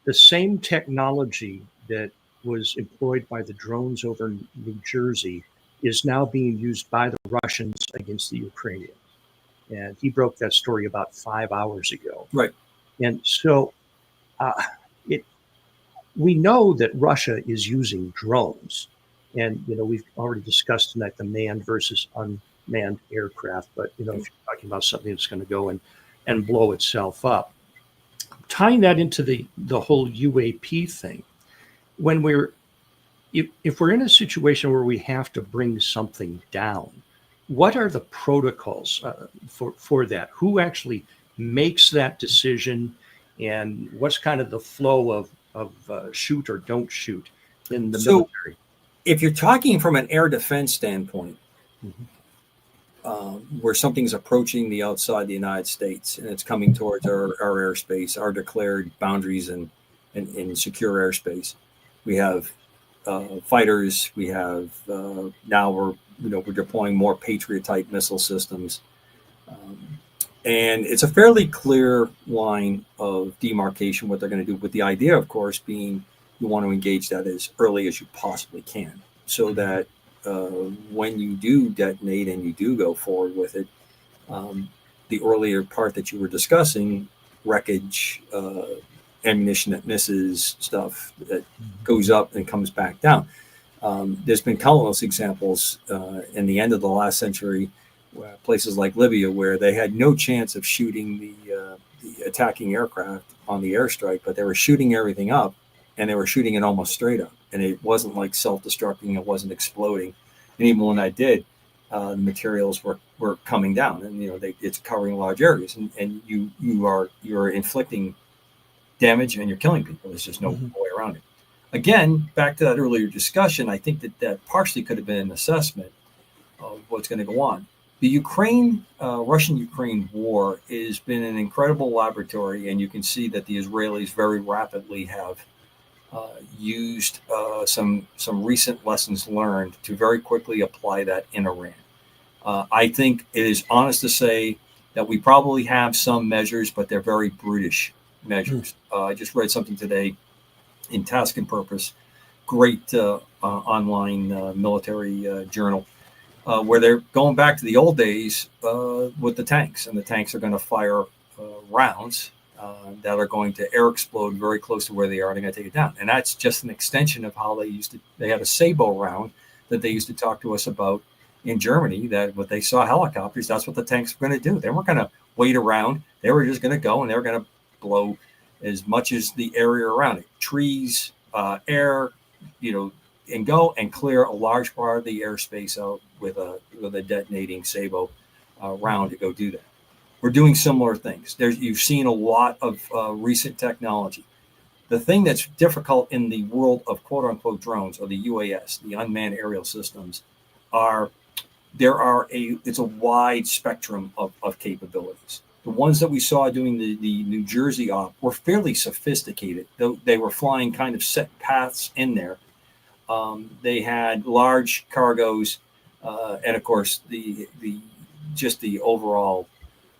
Speaker 2: the same technology that was employed by the drones over New Jersey is now being used by the Russians against the Ukrainians. And he broke that story about 5 hours ago.
Speaker 3: Right.
Speaker 2: And so we know that Russia is using drones. And, we've already discussed tonight the manned versus unmanned aircraft. But, if you're talking about something that's going to go and blow itself up, tying that into the whole UAP thing, when if we're in a situation where we have to bring something down, what are the protocols for that? Who actually makes that decision, and what's kind of the flow of shoot or don't shoot in the military?
Speaker 3: If you're talking from an air defense standpoint, where something's approaching the outside the United States and it's coming towards our airspace, our declared boundaries and secure airspace, we have fighters. We have now we're deploying more Patriot type missile systems, and it's a fairly clear line of demarcation what they're going to do. With the idea, of course, being you want to engage that as early as you possibly can, so that when you do detonate and you do go forward with it, the earlier part that you were discussing, wreckage, ammunition that misses, stuff that goes up and comes back down. There's been countless examples in the end of the last century, places like Libya, where they had no chance of shooting the attacking aircraft on the airstrike, but they were shooting everything up, and they were shooting it almost straight up. And it wasn't like self-destructing, it wasn't exploding. And even when I did, the materials were coming down, and it's covering large areas, and you're inflicting damage and you're killing people. There's just no way around it. Again, back to that earlier discussion, I think that partially could have been an assessment of what's going to go on. The Russian-Ukraine war has been an incredible laboratory, and you can see that the Israelis very rapidly have used some recent lessons learned to very quickly apply that in Iran. I think it is honest to say that we probably have some measures, but they're very brutish measures. I just read something today in Task and Purpose, great online military journal, where they're going back to the old days with the tanks, and the tanks are going to fire rounds that are going to air explode very close to where they are. They're going to take it down, and that's just an extension of how they had a Sabo round that they used to talk to us about in Germany, that when they saw helicopters, that's what the tanks were going to do. They weren't going to wait around. They were just going to go, and they were going to blow as much as the area around it, trees, air, and go and clear a large part of the airspace out with a detonating Sabo round to go do that. We're doing similar things. You've seen a lot of recent technology. The thing that's difficult in the world of quote unquote drones, or the UAS, the unmanned aerial systems, it's a wide spectrum of capabilities. The ones that we saw doing the New Jersey op were fairly sophisticated. They were flying kind of set paths in there. They had large cargoes, and of course the overall,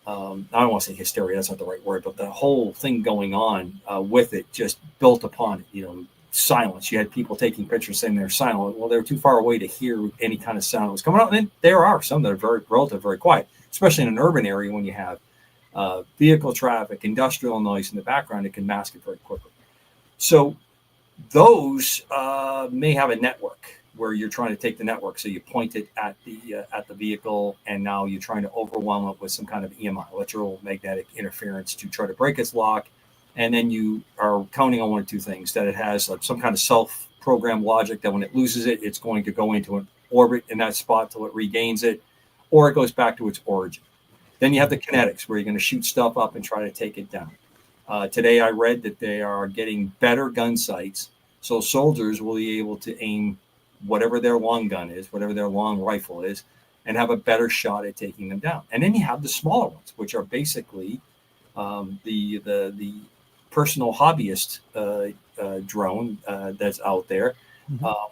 Speaker 3: I don't want to say hysteria, that's not the right word, but the whole thing going on with it just built upon it. Silence. You had people taking pictures saying they're silent. Well, they were too far away to hear any kind of sound that was coming out. And there are some that are very quiet, especially in an urban area when you have vehicle traffic, industrial noise in the background. It can mask it very quickly. So those may have a network where you're trying to take the network. So you point it at the vehicle, and now you're trying to overwhelm it with some kind of EMI, electromagnetic interference, to try to break its lock. And then you are counting on one or two things: that it has some kind of self-programmed logic that when it loses it, it's going to go into an orbit in that spot till it regains it, or it goes back to its origin. Then you have the kinetics, where you're going to shoot stuff up and try to take it down. Today I read that they are getting better gun sights, so soldiers will be able to aim whatever their long gun is, whatever their long rifle is, and have a better shot at taking them down. And then you have the smaller ones, which are basically the personal hobbyist drone that's out there,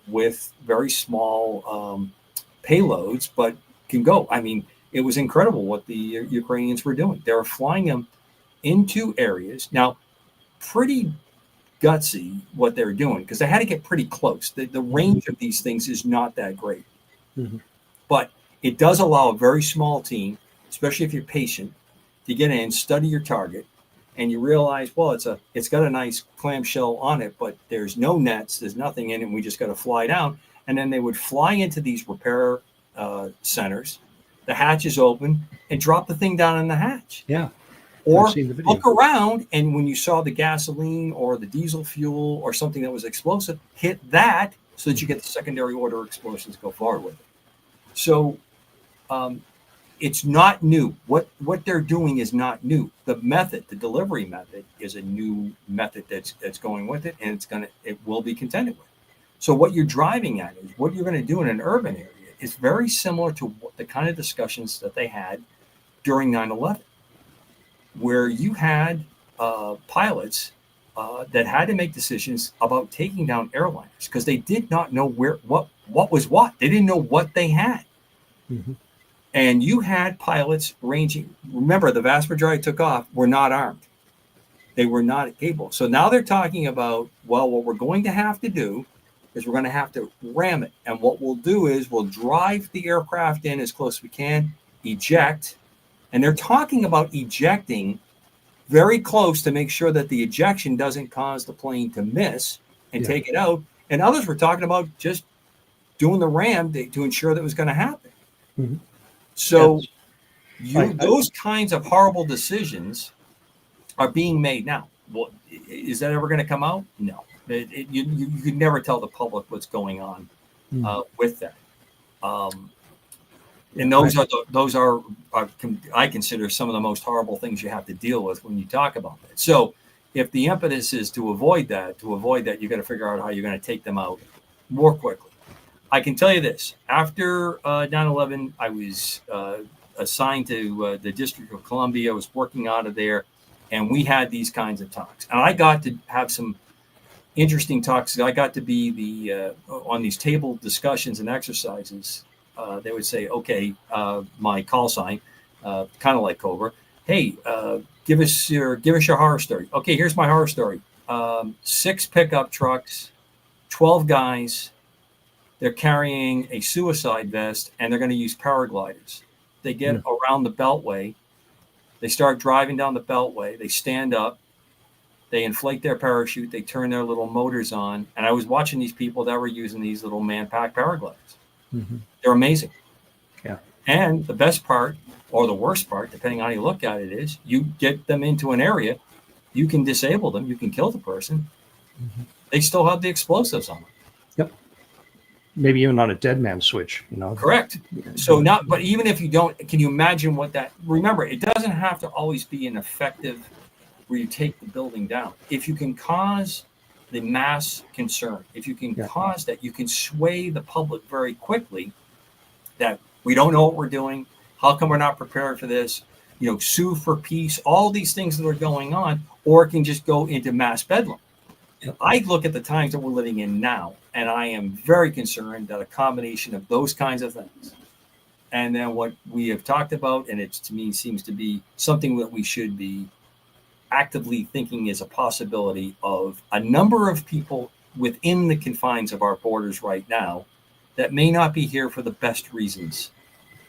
Speaker 3: with very small payloads, but can go. I mean, it was incredible what the Ukrainians were doing. They were flying them into areas. Now, pretty gutsy what they're doing, because they had to get pretty close. The range of these things is not that great. But it does allow a very small team, especially if you're patient, to get in, study your target, and you realize, well, it's got a nice clamshell on it, but there's no nets, there's nothing in it, and we just got to fly down. And then they would fly into these repair centers, the hatch is open, and drop the thing down in the hatch.
Speaker 2: Yeah.
Speaker 3: Or look around, and when you saw the gasoline or the diesel fuel or something that was explosive, hit that so that you get the secondary order explosions go forward with it. So it's not new. What they're doing is not new. The method, the delivery method, is a new method that's going with it, and it will be contended with. So what you're driving at is what you're going to do in an urban area is very similar to the kind of discussions that they had during 9/11. Where you had pilots that had to make decisions about taking down airliners because they did not know what was what. They didn't know what they had. And you had pilots ranging. Remember, the vast majority took off were not armed. They were not capable. So now they're talking about, well, what we're going to have to do is we're going to have to ram it. And what we'll do is we'll drive the aircraft in as close as we can, eject. And they're talking about ejecting very close to make sure that the ejection doesn't cause the plane to miss and take it out. And others were talking about just doing the ram to ensure that it was going to happen. So those kinds of horrible decisions are being made now. Well, is that ever going to come out? No. You could never tell the public what's going on with that. And those are I consider some of the most horrible things you have to deal with when you talk about that. So if the impetus is to avoid that, you got to figure out how you're going to take them out more quickly. I can tell you this: after 9/11, I was assigned to the District of Columbia. I was working out of there, and we had these kinds of talks. And I got to have some interesting talks. I got to be on these table discussions and exercises. They would say, okay, my call sign, kind of like Cobra. Hey, give us your horror story. Okay, here's my horror story. 6 pickup trucks, 12 guys. They're carrying a suicide vest, and they're going to use paragliders. They get around the Beltway. They start driving down the Beltway. They stand up. They inflate their parachute. They turn their little motors on. And I was watching these people that were using these little man-packed paragliders. They're amazing. Yeah. And the best part, or the worst part, depending on how you look at it, is you get them into an area, you can disable them, you can kill the person. They still have the explosives on them.
Speaker 2: Yep. Maybe even on a dead man switch, Correct.
Speaker 3: So but even if you don't, can you imagine what that, remember, it doesn't have to always be an effective where you take the building down. If you can cause the mass concern, if you can cause that, you can sway the public very quickly that we don't know what we're doing. How come we're not prepared for this? Sue for peace, all these things that are going on, or it can just go into mass bedlam. I look at the times that we're living in now, and I am very concerned that a combination of those kinds of things, and then what we have talked about, and it to me seems to be something that we should be actively thinking is a possibility of a number of people within the confines of our borders right now that may not be here for the best reasons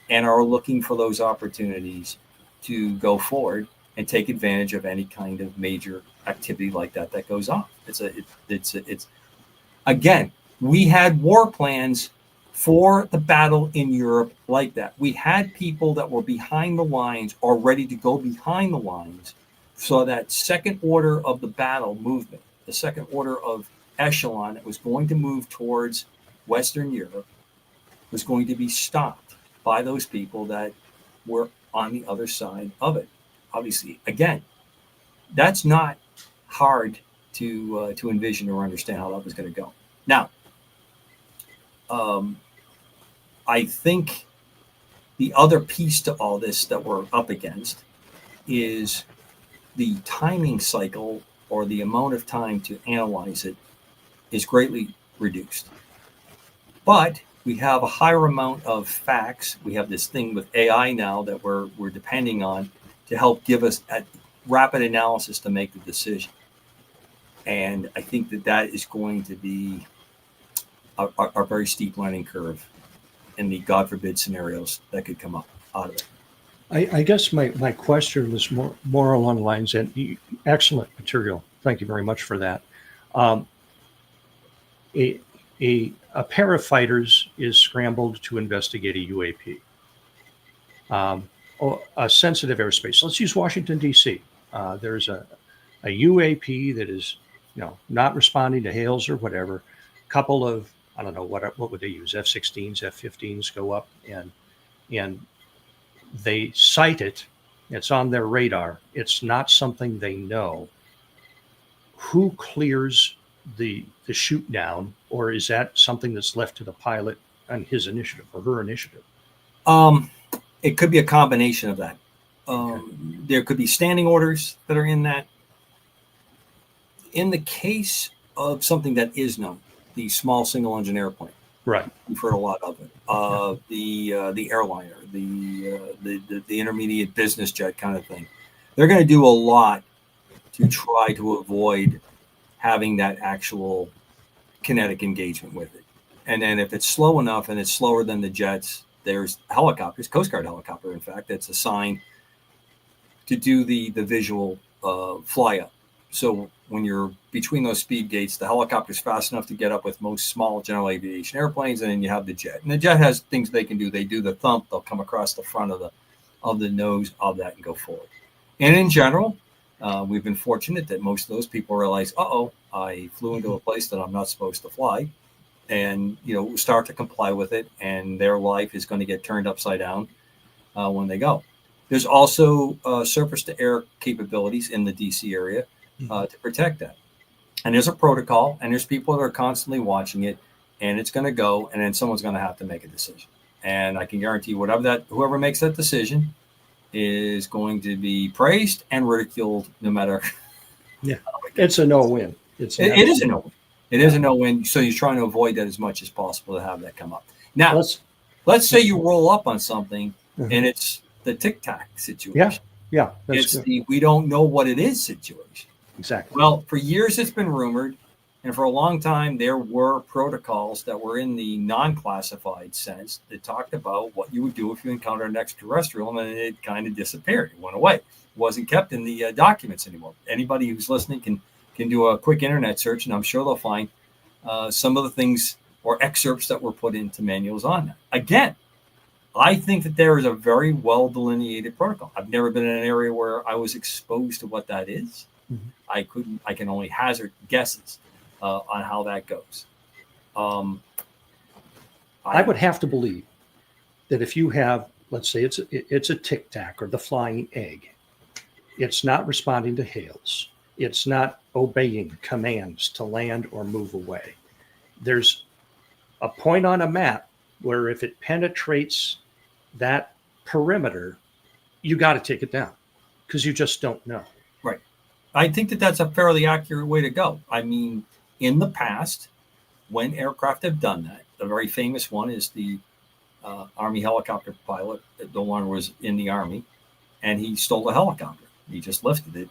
Speaker 3: and are looking for those opportunities to go forward and take advantage of any kind of major activity like that goes on. It's again, We had war plans for the battle in Europe like that. We had people that were behind the lines or ready to go behind the lines. So that second order of the battle movement, the second order of echelon that was going to move towards Western Europe, was going to be stopped by those people that were on the other side of it. Obviously, again, that's not hard to envision or understand how that was going to go. Now, I think the other piece to all this that we're up against is the timing cycle, or the amount of time to analyze it, is greatly reduced. But we have a higher amount of facts. We have this thing with AI now that we're depending on to help give us a rapid analysis to make the decision. And I think that is going to be a very steep learning curve in the God forbid scenarios that could come up out of it.
Speaker 2: I guess my question was more along the lines, and excellent material. Thank you very much for that. A pair of fighters is scrambled to investigate a UAP, a sensitive airspace. Let's use Washington, D.C. There's a UAP that is, not responding to hails or whatever. Couple of, I don't know, what would they use? F-16s, F-15s go up and they cite it. It's on their radar. It's not something they know. Who clears the shoot down, or is that something that's left to the pilot on his initiative or her initiative?
Speaker 3: It could be a combination of that.
Speaker 2: Okay.
Speaker 3: There could be standing orders that are in that. In the case of something that is known, the small single engine airplane,
Speaker 2: Right.
Speaker 3: we've heard a lot of it. The airliner, the intermediate business jet kind of thing. They're going to do a lot to try to avoid having that actual kinetic engagement with it. And then if it's slow enough and it's slower than the jets, there's helicopters, Coast Guard helicopter, in fact, that's assigned to do the visual fly up. So when you're between those speed gates, the helicopter's fast enough to get up with most small general aviation airplanes, and then you have the jet. And the jet has things they can do. They do the thump. They'll come across the front of the nose of that and go forward. And in general, we've been fortunate that most of those people realize, I flew into a place that I'm not supposed to fly, and start to comply with it, and their life is going to get turned upside down when they go. There's also surface-to-air capabilities in the DC area to protect that. And there's a protocol, and there's people that are constantly watching it, and it's going to go, and then someone's going to have to make a decision. And I can guarantee whoever makes that decision is going to be praised and ridiculed no matter.
Speaker 2: Yeah, it's a no-win. It
Speaker 3: is a no-win. It is a no-win. So you're trying to avoid that as much as possible to have that come up. Now, let's say you roll up on something and it's the Tic-Tac situation.
Speaker 2: Yeah.
Speaker 3: It's the we don't know what it is situation.
Speaker 2: Exactly.
Speaker 3: Well, for years it's been rumored, and for a long time there were protocols that were in the non-classified sense that talked about what you would do if you encountered an extraterrestrial, and it kind of disappeared. It went away. It wasn't kept in the documents anymore. Anybody who's listening can do a quick internet search, and I'm sure they'll find some of the things or excerpts that were put into manuals on that. Again, I think that there is a very well delineated protocol. I've never been in an area where I was exposed to what that is. Mm-hmm. I can only hazard guesses on how that goes.
Speaker 2: I would have to believe that if you have, let's say it's a Tic-Tac or the flying egg, it's not responding to hails. It's not obeying commands to land or move away. There's a point on a map where if it penetrates that perimeter, you got to take it down because you just don't know.
Speaker 3: Right. I think that that's a fairly accurate way to go. I mean, in the past, when aircraft have done that, the very famous one is the Army helicopter pilot. The one was in the Army, and he stole a helicopter. He just lifted it,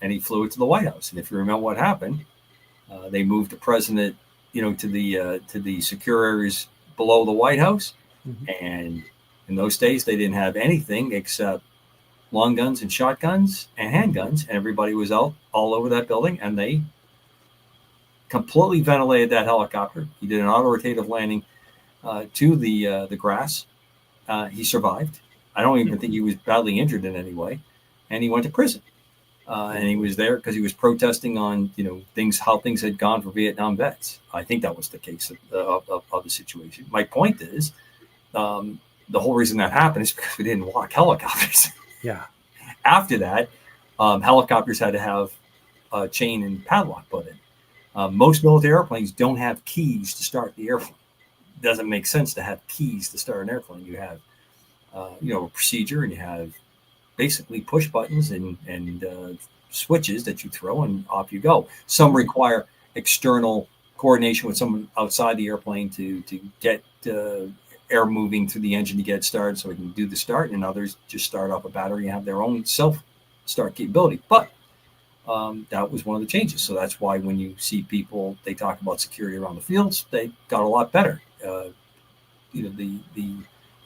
Speaker 3: and he flew it to the White House. And if you remember what happened, they moved the president, to the secure areas below the White House. Mm-hmm. And in those days, they didn't have anything except long guns and shotguns and handguns, and everybody was out all over that building, and they completely ventilated that helicopter. He did an auto-rotative landing to the grass. He survived. I don't even think he was badly injured in any way. And he went to prison. And he was there because he was protesting on, how things had gone for Vietnam vets. I think that was the case of the situation. My point is, the whole reason that happened is because we didn't walk helicopters.
Speaker 2: Yeah.
Speaker 3: After that, helicopters had to have a chain and padlock put in. Most military airplanes don't have keys to start the airplane. It doesn't make sense to have keys to start an airplane. You have, a procedure, and you have basically push buttons and switches that you throw, and off you go. Some require external coordination with someone outside the airplane to get air moving through the engine to get started so it can do the start, and others just start off a battery and have their own self-start capability. But that was one of the changes. So that's why when you see people, they talk about security around the fields, they got a lot better. The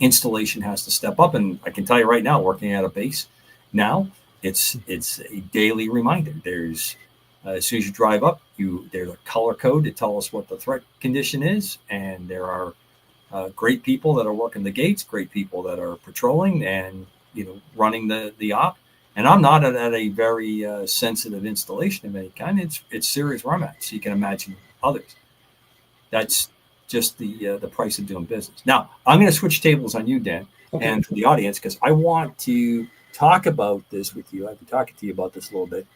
Speaker 3: installation has to step up, and I can tell you right now, working at a base now, it's a daily reminder. There's as soon as you drive up, there's a color code to tell us what the threat condition is, and there are great people that are working the gates, great people that are patrolling and running the op. And I'm not at a very sensitive installation of any kind. It's serious where I'm at, so you can imagine others. That's just the price of doing business. Now, I'm going to switch tables on you, Dan, and for the audience, because I want to talk about this with you. I've been talking to you about this a little bit,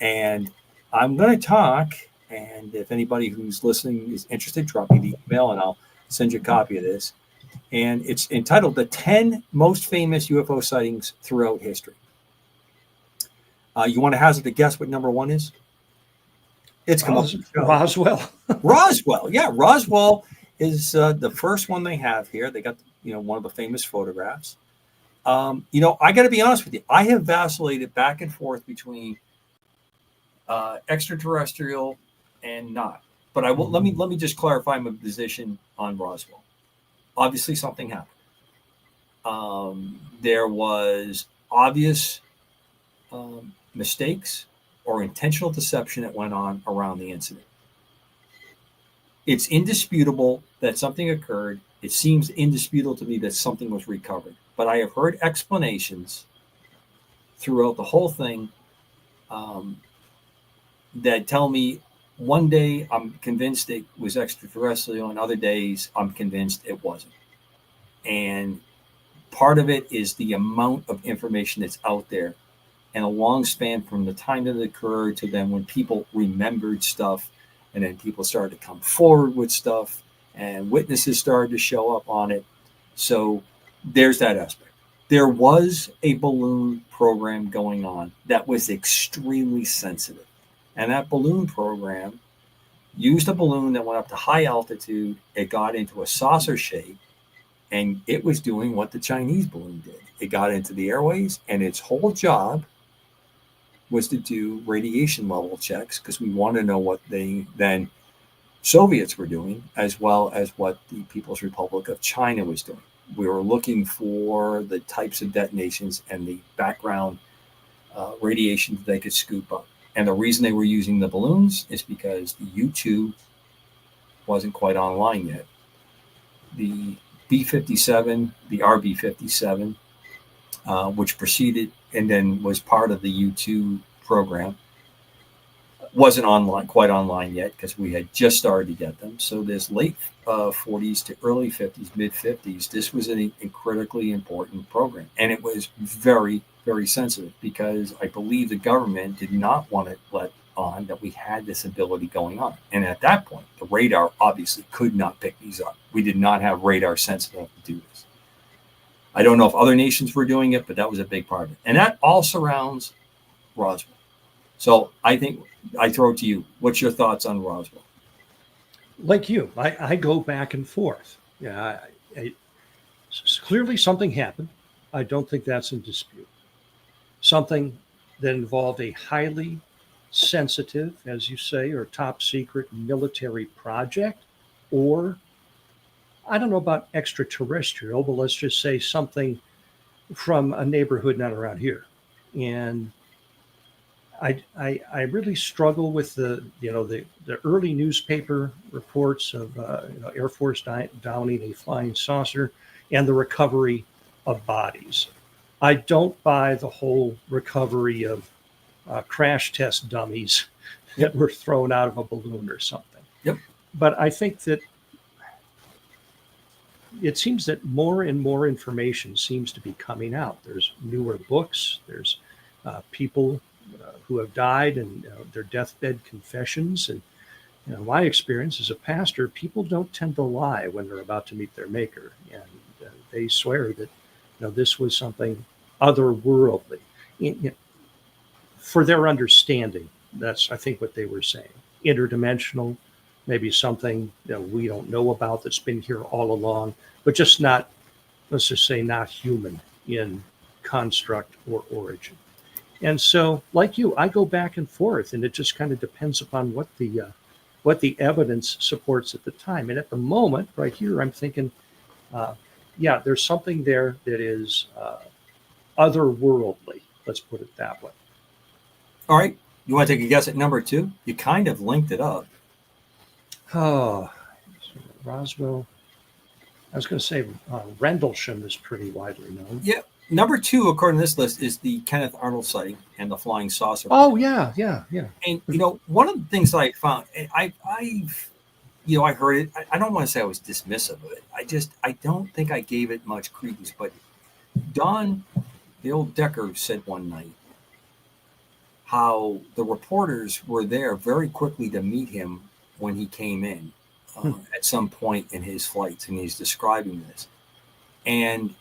Speaker 3: and I'm going to talk, and if anybody who's listening is interested, drop me the email, and I'll send you a copy of this. And it's entitled The 10 Most Famous UFO Sightings Throughout History. You want to hazard a guess what number one is? It's come up.
Speaker 2: Roswell.
Speaker 3: Roswell. Yeah, Roswell is the first one they have here. They got, one of the famous photographs. I got to be honest with you. I have vacillated back and forth between extraterrestrial and not. But I will let me just clarify my position on Roswell. Obviously, something happened. There was obvious mistakes or intentional deception that went on around the incident. It's indisputable that something occurred. It seems indisputable to me that something was recovered. But I have heard explanations throughout the whole thing that tell me one day I'm convinced it was extraterrestrial, and other days I'm convinced it wasn't. And part of it is the amount of information that's out there, and a long span from the time that it occurred to then when people remembered stuff, and then people started to come forward with stuff, and witnesses started to show up on it. So there's that aspect. There was a balloon program going on that was extremely sensitive. And that balloon program used a balloon that went up to high altitude. It got into a saucer shape, and it was doing what the Chinese balloon did. It got into the airways, and its whole job was to do radiation level checks, because we want to know what the then Soviets were doing, as well as what the People's Republic of China was doing. We were looking for the types of detonations and the background radiation that they could scoop up. And the reason they were using the balloons is because the U-2 wasn't quite online yet. The B-57, the RB-57, which preceded and then was part of the U-2 program, wasn't quite online yet, because we had just started to get them. So this late 40s to early 50s, mid 50s, this was a critically important program. And it was very, very sensitive, because I believe the government did not want to let on that we had this ability going on. And at that point, the radar obviously could not pick these up. We did not have radar sensitive enough to do this. I don't know if other nations were doing it, but that was a big part of it. And that all surrounds Roswell. So I think I throw it to you. What's your thoughts on Roswell?
Speaker 2: Like you, I go back and forth. Yeah, clearly something happened. I don't think that's in dispute. Something that involved a highly sensitive, as you say, or top secret military project, or I don't know about extraterrestrial, but let's just say something from a neighborhood not around here. And I really struggle with the early newspaper reports of Air Force downing a flying saucer and the recovery of bodies. I don't buy the whole recovery of crash test dummies that were thrown out of a balloon or something.
Speaker 3: Yep.
Speaker 2: But I think that it seems that more and more information seems to be coming out. There's newer books. There's people who have died and their deathbed confessions. And my experience as a pastor, people don't tend to lie when they're about to meet their maker, and they swear that this was something otherworldly for their understanding. That's, I think, what they were saying. Interdimensional, maybe something we don't know about that's been here all along, but just not, let's just say, not human in construct or origin. And so, like you, I go back and forth, and it just kind of depends upon what the evidence supports at the time. And at the moment, right here, I'm thinking, there's something there that is otherworldly. Let's put it that way.
Speaker 3: All right. You want to take a guess at number 2? You kind of linked it up.
Speaker 2: Oh, Roswell. I was going to say Rendlesham is pretty widely known.
Speaker 3: Yeah. Number 2, according to this list, is the Kenneth Arnold sighting and the flying saucer.
Speaker 2: Oh, yeah.
Speaker 3: And, one of the things that I found, and I heard it. I don't want to say I was dismissive of it. I don't think I gave it much credence. But Don, the old Ecker, said one night how the reporters were there very quickly to meet him when he came in at some point in his flights, and he's describing this. And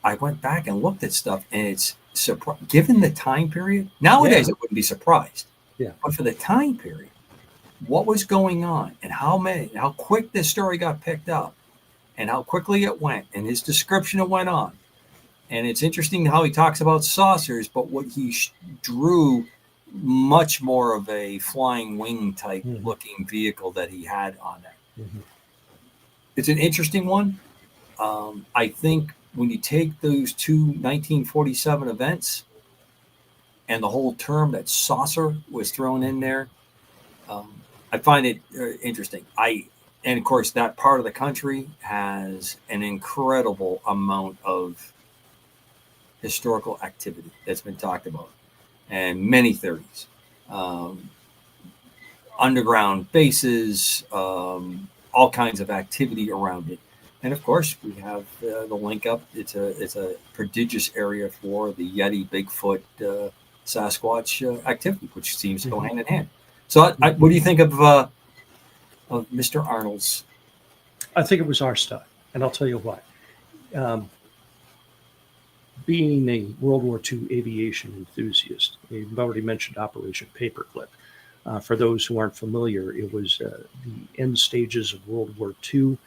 Speaker 3: I went back and looked at stuff, and it's given the time period. Nowadays, I wouldn't be surprised.
Speaker 2: Yeah.
Speaker 3: But for the time period, what was going on, and how quick this story got picked up, and how quickly it went, and his description it went on. And it's interesting how he talks about saucers, but what he drew much more of a flying wing type looking vehicle that he had on it. Mm-hmm. It's an interesting one. I think when you take those two 1947 events and the whole term that saucer was thrown in there, I find it interesting. And of course, that part of the country has an incredible amount of historical activity that's been talked about, and many theories, underground bases, all kinds of activity around it. And of course, we have the link up. It's a prodigious area for the Yeti, Bigfoot, Sasquatch activity, which seems to go hand in hand. So, what do you think of Mr. Arnold's?
Speaker 2: I think it was our stuff, and I'll tell you why. Being a World War II aviation enthusiast, we've already mentioned Operation Paperclip. For those who aren't familiar, it was the end stages of World War II,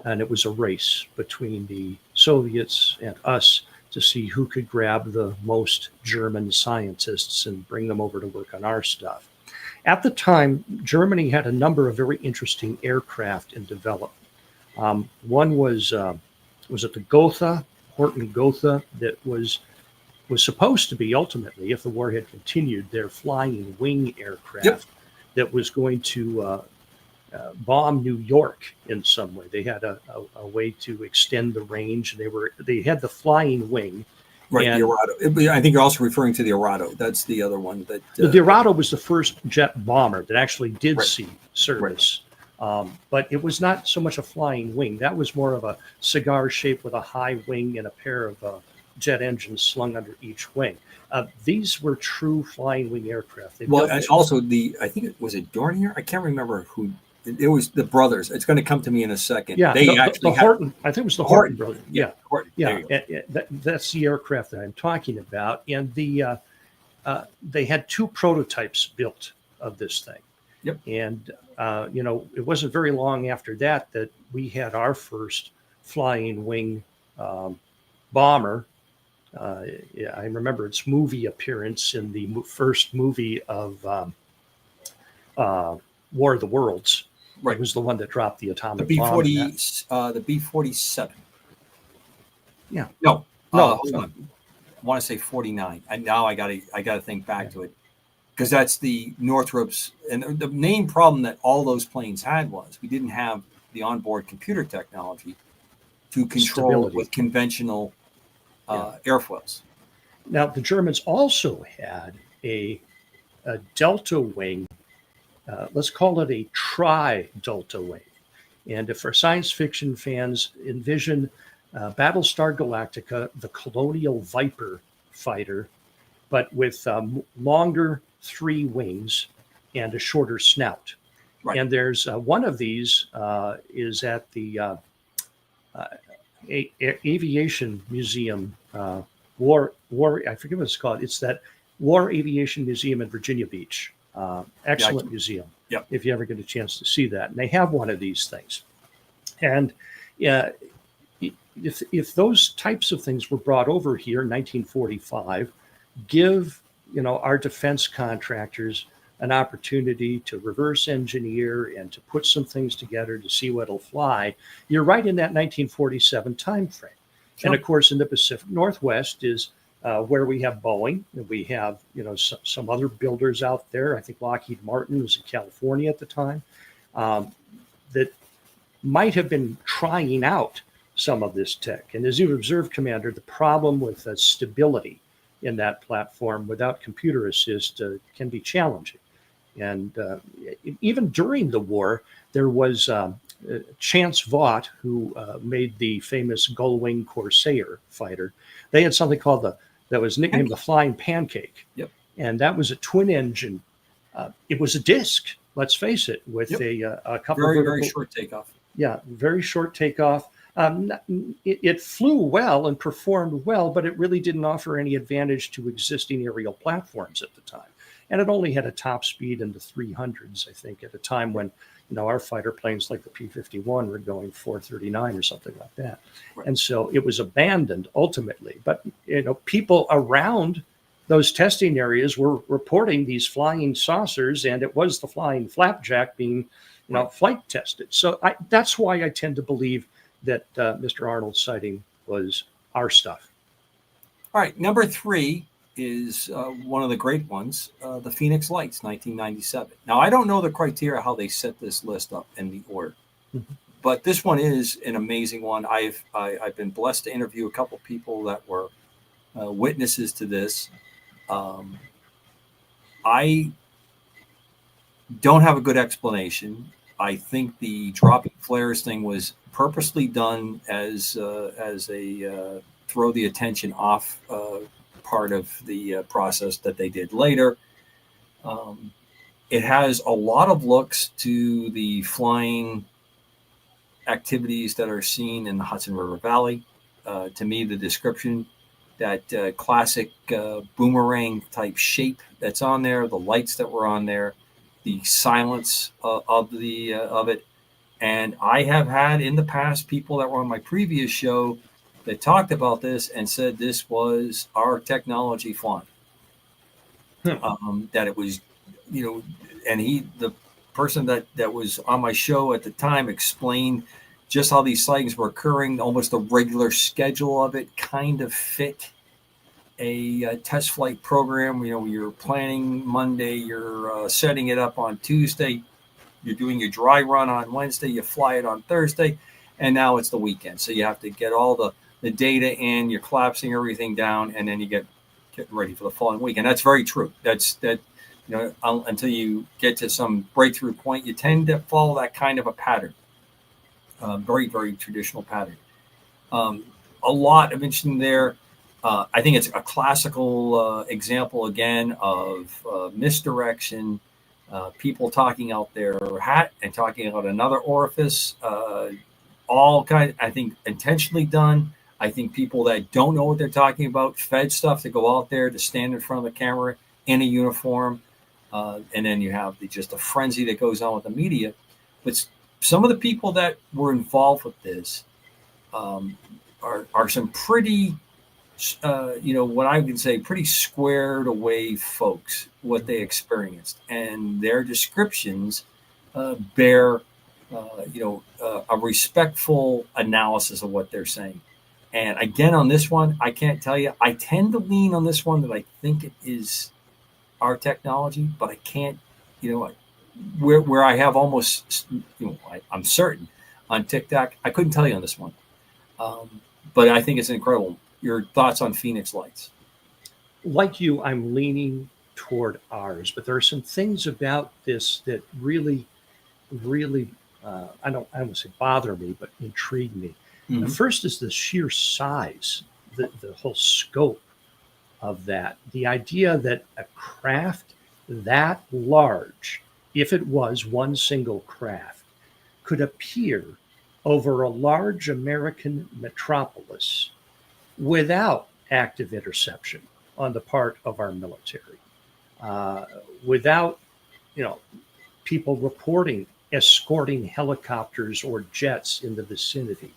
Speaker 2: and it was a race between the Soviets and us to see who could grab the most German scientists and bring them over to work on our stuff. At the time, Germany had a number of very interesting aircraft in development. One was it the Gotha, Horten Gotha, that was supposed to be ultimately, if the war had continued, their flying wing aircraft that was going to bomb New York in some way. They had a way to extend the range. They had the flying wing.
Speaker 3: Right, the Arado. I think you're also referring to the Arado. That's the other one.
Speaker 2: The Arado was the first jet bomber that actually did see service. Right. But it was not so much a flying wing. That was more of a cigar shape with a high wing and a pair of jet engines slung under each wing. These were true flying wing aircraft.
Speaker 3: Also I think it was Dornier. I can't remember who. It was the brothers. It's going to come to me in a second.
Speaker 2: Yeah, the Horten. I think it was the Horten brothers. Yeah,
Speaker 3: Horten.
Speaker 2: Yeah. That's the aircraft that I'm talking about. And they had two prototypes built of this thing.
Speaker 3: Yep.
Speaker 2: And it wasn't very long after that we had our first flying wing bomber. I remember its movie appearance in the first movie of War of the Worlds. Right. It was the one that dropped the atomic bomb.
Speaker 3: The B-47.
Speaker 2: Yeah.
Speaker 3: No. Hold on. I want to say 49. And now I got to think back to it. because that's the Northrop's. And the main problem that all those planes had was we didn't have the onboard computer technology to control
Speaker 2: Stability.
Speaker 3: with conventional airfoils.
Speaker 2: Now, the Germans also had a delta wing. Let's call it a tri-delta wing. And if our science fiction fans envision Battlestar Galactica, the Colonial Viper fighter, but with longer 3 wings and a shorter snout.
Speaker 3: Right.
Speaker 2: And there's one of these is at the Aviation Museum, War. I forget what it's called. It's that War Aviation Museum in Virginia Beach. Excellent museum.
Speaker 3: Yep.
Speaker 2: If you ever get a chance to see that, and they have one of these things. And if those types of things were brought over here in 1945, give our defense contractors an opportunity to reverse engineer and to put some things together to see what'll fly. You're right in that 1947 time frame.
Speaker 3: Sure.
Speaker 2: And of course, in the Pacific Northwest is where we have Boeing, and we have some other builders out there. I think Lockheed Martin was in California at the time, that might have been trying out some of this tech. And as you've observed, Commander, the problem with stability in that platform without computer assist can be challenging. And even during the war, there was Chance Vaught, who made the famous Gullwing Corsair fighter. They had something called that was nicknamed the Flying Pancake.
Speaker 3: Yep.
Speaker 2: And that was a twin engine. It was a disc, let's face it, with a couple of
Speaker 3: very short takeoff.
Speaker 2: Yeah, very short takeoff. It flew well and performed well, but it really didn't offer any advantage to existing aerial platforms at the time. And it only had a top speed in the 300s, I think, at a time when our fighter planes like the P-51 were going 439 or something like that. Right. And so it was abandoned ultimately. But people around those testing areas were reporting these flying saucers, and it was the flying flapjack being flight tested. So that's why I tend to believe that Mr. Arnold's sighting was our stuff.
Speaker 3: All right, number 3 is one of the great ones, the Phoenix Lights, 1997. Now, I don't know the criteria how they set this list up in the order, but this one is an amazing one. I've been blessed to interview a couple of people that were witnesses to this. I don't have a good explanation. I think the dropping flares thing was purposely done as a throw the attention off part of the process that they did later. It has a lot of looks to the flying activities that are seen in the Hudson River Valley. To me, the description, that classic boomerang type shape that's on there, the lights that were on there, the silence of it. And I have had in the past people that were on my previous show that talked about this and said this was our technology flying. That it was, and the person that was on my show at the time explained just how these sightings were occurring, almost the regular schedule of it kind of fit a test flight program. You're planning Monday, you're setting it up on Tuesday, you're doing your dry run on Wednesday, you fly it on Thursday, and now it's the weekend. So you have to get all the data in, you're collapsing everything down, and then you get ready for the following week. And that's very true. Until you get to some breakthrough point, you tend to follow that kind of a pattern. Very, very traditional pattern. A lot of interesting there. I think it's a classical example again of misdirection. People talking out their hat and talking about another orifice. All kind, I think, intentionally done. I think people that don't know what they're talking about, fed stuff to go out there to stand in front of the camera in a uniform. And then you have just a frenzy that goes on with the media. But some of the people that were involved with this are some pretty, what I would say, pretty squared away folks, what they experienced. And their descriptions bear, a respectful analysis of what they're saying. And again, on this one, I can't tell you. I tend to lean on this one that I think it is our technology, but I can't, where I have almost, I'm certain on Tic-Tac, I couldn't tell you on this one. But I think it's incredible. Your thoughts on Phoenix lights?
Speaker 2: Like you, I'm leaning toward ours, but there are some things about this that really, I won't say bother me, but intrigue me.
Speaker 3: Mm-hmm.
Speaker 2: The first is the sheer size, the whole scope of that. The idea that a craft that large, if it was one single craft, could appear over a large American metropolis without active interception on the part of our military, without, people escorting helicopters or jets in the vicinity.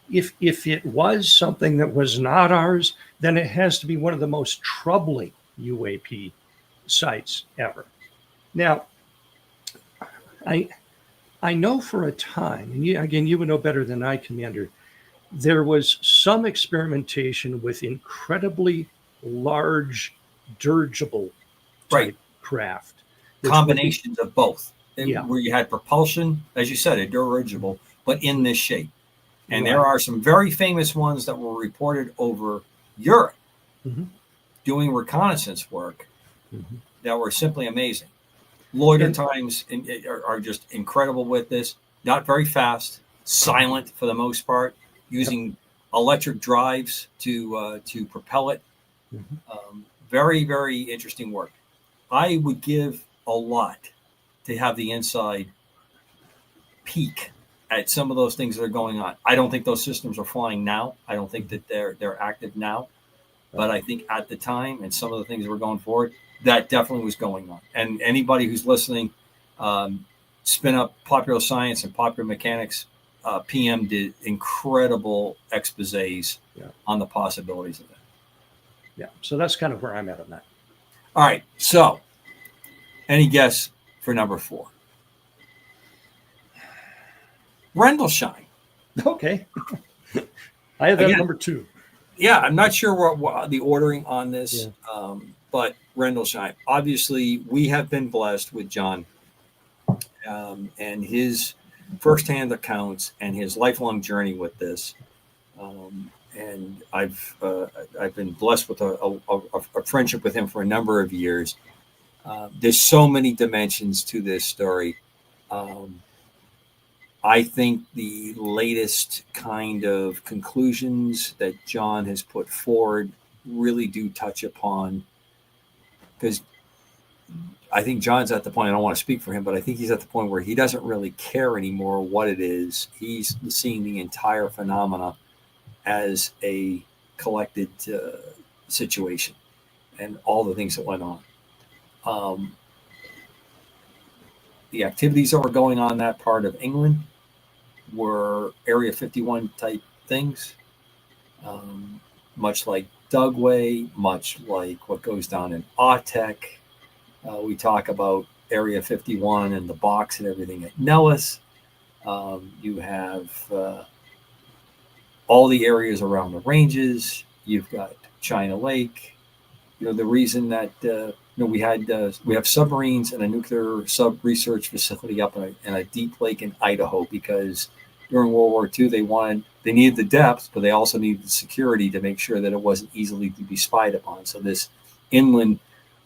Speaker 2: If it was something that was not ours, then it has to be one of the most troubling UAP sites ever. Now, I know for a time, and you would know better than I, Commander, there was some experimentation with incredibly large dirigible type craft.
Speaker 3: Combinations of both,
Speaker 2: Yeah.
Speaker 3: where you had propulsion, as you said, a dirigible, but in this shape. And
Speaker 2: Right.
Speaker 3: there are some very famous ones that were reported over Europe
Speaker 2: Mhm.
Speaker 3: doing reconnaissance work
Speaker 2: Mhm.
Speaker 3: that were simply amazing. Loiter
Speaker 2: And-
Speaker 3: times are just incredible with this. Not very fast, silent for the most part, using electric drives to propel it.
Speaker 2: Mhm.
Speaker 3: Very, very interesting work. I would give a lot to have the inside peek at some of those things that are going on. I don't think those systems are flying now. I don't think that they're active now. But I think at the time and some of the things that were going forward, that definitely was going on. And anybody who's listening, spin up Popular Science and Popular Mechanics. PM did incredible exposés on the possibilities of that.
Speaker 2: Yeah. So that's kind of where I'm at on that.
Speaker 3: All right. So, any guess for number 4? Rendlesham.
Speaker 2: Okay. I have that
Speaker 3: Again,
Speaker 2: number 2.
Speaker 3: Yeah, I'm not sure what the ordering on this, but Rendlesham. Obviously, we have been blessed with John and his firsthand accounts and his lifelong journey with this. And I've been blessed with a friendship with him for a number of years. There's so many dimensions to this story. I think the latest kind of conclusions that John has put forward really do touch upon, because I think John's at the point, I don't want to speak for him, but I think he's at the point where he doesn't really care anymore what it is. He's seeing the entire phenomena as a collected situation and all the things that went on. The activities that were going on in that part of England were Area 51 type things, much like Dugway, much like what goes down in Autech. We talk about Area 51 and the box and everything at Nellis. You have all the areas around the ranges. You've got China Lake. The reason that we have submarines and a nuclear sub research facility up in a deep lake in Idaho, because during World War II they needed the depth, but they also needed the security to make sure that it wasn't easily to be spied upon. So this inland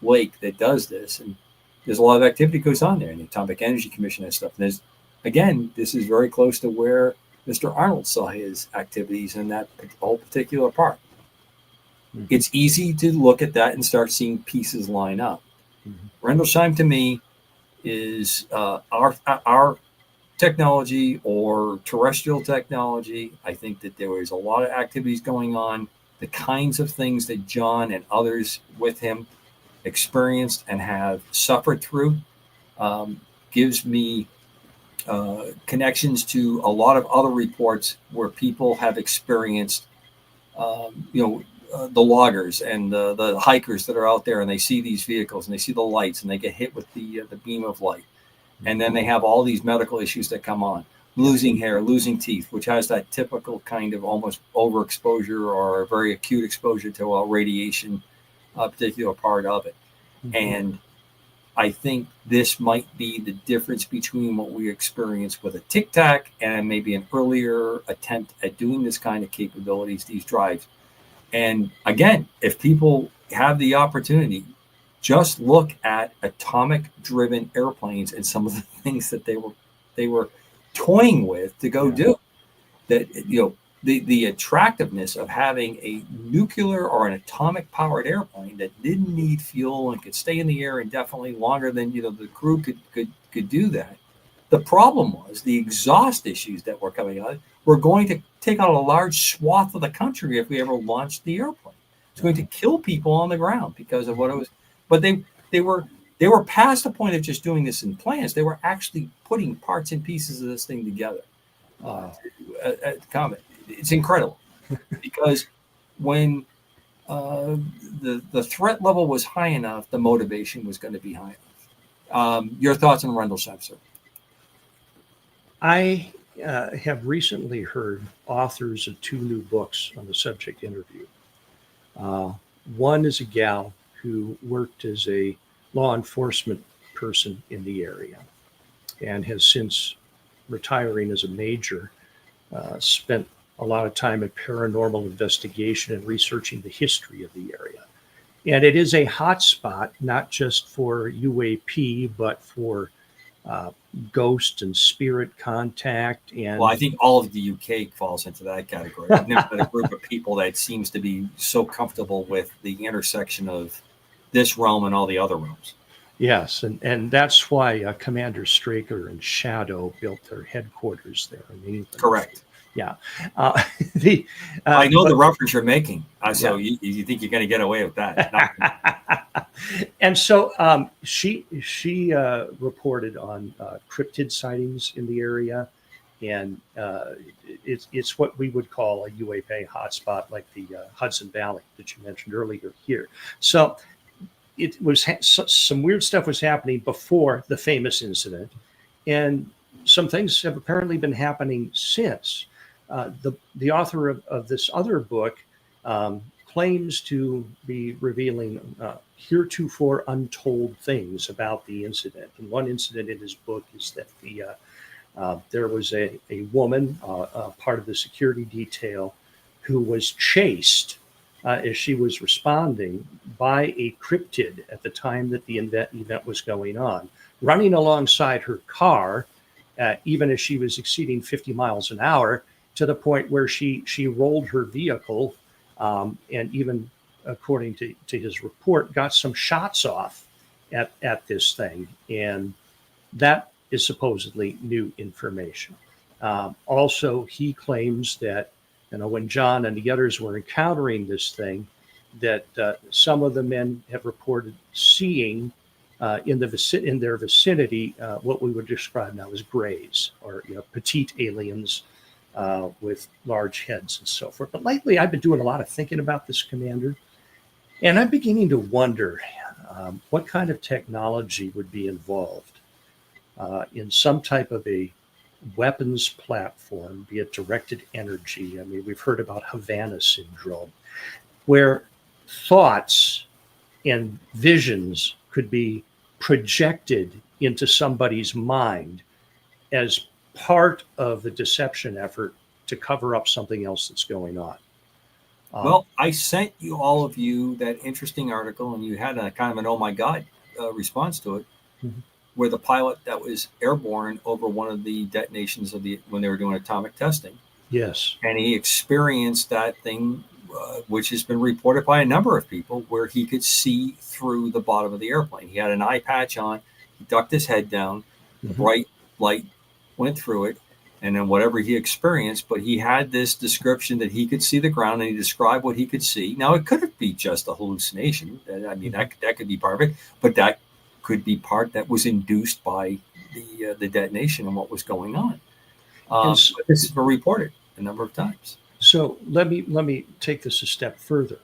Speaker 3: lake that does this, and there's a lot of activity goes on there, and the Atomic Energy Commission and stuff. And this is very close to where Mr. Arnold saw his activities in that whole particular part. Mm-hmm. It's easy to look at that and start seeing pieces line up. Mm-hmm. Rendlesham to me is our technology or terrestrial technology. I think that there was a lot of activities going on. The kinds of things that John and others with him experienced and have suffered through gives me connections to a lot of other reports where people have experienced, the loggers and the hikers that are out there, and they see these vehicles and they see the lights and they get hit with the beam of light. And then they have all these medical issues that come on, losing hair, losing teeth, which has that typical kind of almost overexposure or a very acute exposure to a radiation particular part of it. And I think this might be the difference between what we experience with a Tic-Tac and maybe an earlier attempt at doing this kind of capabilities, these drives. And again, if people have the opportunity, just look at atomic-driven airplanes and some of the things that they were toying with to go do. That, you know, the attractiveness of having a nuclear or an atomic-powered airplane that didn't need fuel and could stay in the air indefinitely longer than, you know, the crew could do that. The problem was the exhaust issues that were coming out were going to take out a large swath of the country if we ever launched the airplane. It's going to kill people on the ground because of what it was. But they were past the point of just doing this in plans. They were actually putting parts and pieces of this thing together. It's incredible because when the threat level was high enough, the motivation was going to be high enough. Your thoughts on Rendlesham, sir?
Speaker 2: I have recently heard authors of 2 new books on the subject interviewed. One is a gal who worked as a law enforcement person in the area and has since retiring as a major, spent a lot of time in paranormal investigation and researching the history of the area. And it is a hot spot, not just for UAP, but for ghost and spirit contact. And
Speaker 3: well, I think all of the UK falls into that category. I've never met a group of people that seems to be so comfortable with the intersection of this realm and all the other realms.
Speaker 2: Yes, and that's why Commander Straker and Shadow built their headquarters there in England.
Speaker 3: Correct.
Speaker 2: Yeah.
Speaker 3: I know the reference you're making, so you think you're going to get away with that.
Speaker 2: And so she reported on cryptid sightings in the area, and it's what we would call a UAP hotspot, like the Hudson Valley that you mentioned earlier here. So it was some weird stuff was happening before the famous incident, and some things have apparently been happening since. The author of this other book claims to be revealing heretofore untold things about the incident. And one incident in his book is that there was a woman, part of the security detail, who was chased as she was responding by a cryptid at the time that the event was going on, running alongside her car, even as she was exceeding 50 miles an hour, to the point where she rolled her vehicle, and even according to his report, got some shots off at this thing. And that is supposedly new information. Also, he claims that, you know, when John and the others were encountering this thing, that some of the men have reported seeing in their vicinity what we would describe now as grays, or, you know, petite aliens with large heads and so forth. But lately, I've been doing a lot of thinking about this, Commander, and I'm beginning to wonder what kind of technology would be involved in some type of a weapons platform, be it directed energy. I mean, we've heard about Havana syndrome, where thoughts and visions could be projected into somebody's mind as part of the deception effort to cover up something else that's going on.
Speaker 3: Well, I sent all of you that interesting article, and you had a kind of an "oh my god" response to it, where the pilot that was airborne over one of the detonations of when they were doing atomic testing.
Speaker 2: Yes,
Speaker 3: and he experienced that thing, which has been reported by a number of people, where he could see through the bottom of the airplane. He had an eye patch on. He ducked his head down. The bright light went through it, and then whatever he experienced, but he had this description that he could see the ground, and he described what he could see. Now, it could be just a hallucination. I mean, that could be part of it, but that could be part that was induced by the detonation and what was going on. This has been reported a number of times.
Speaker 2: So let me take this a step further.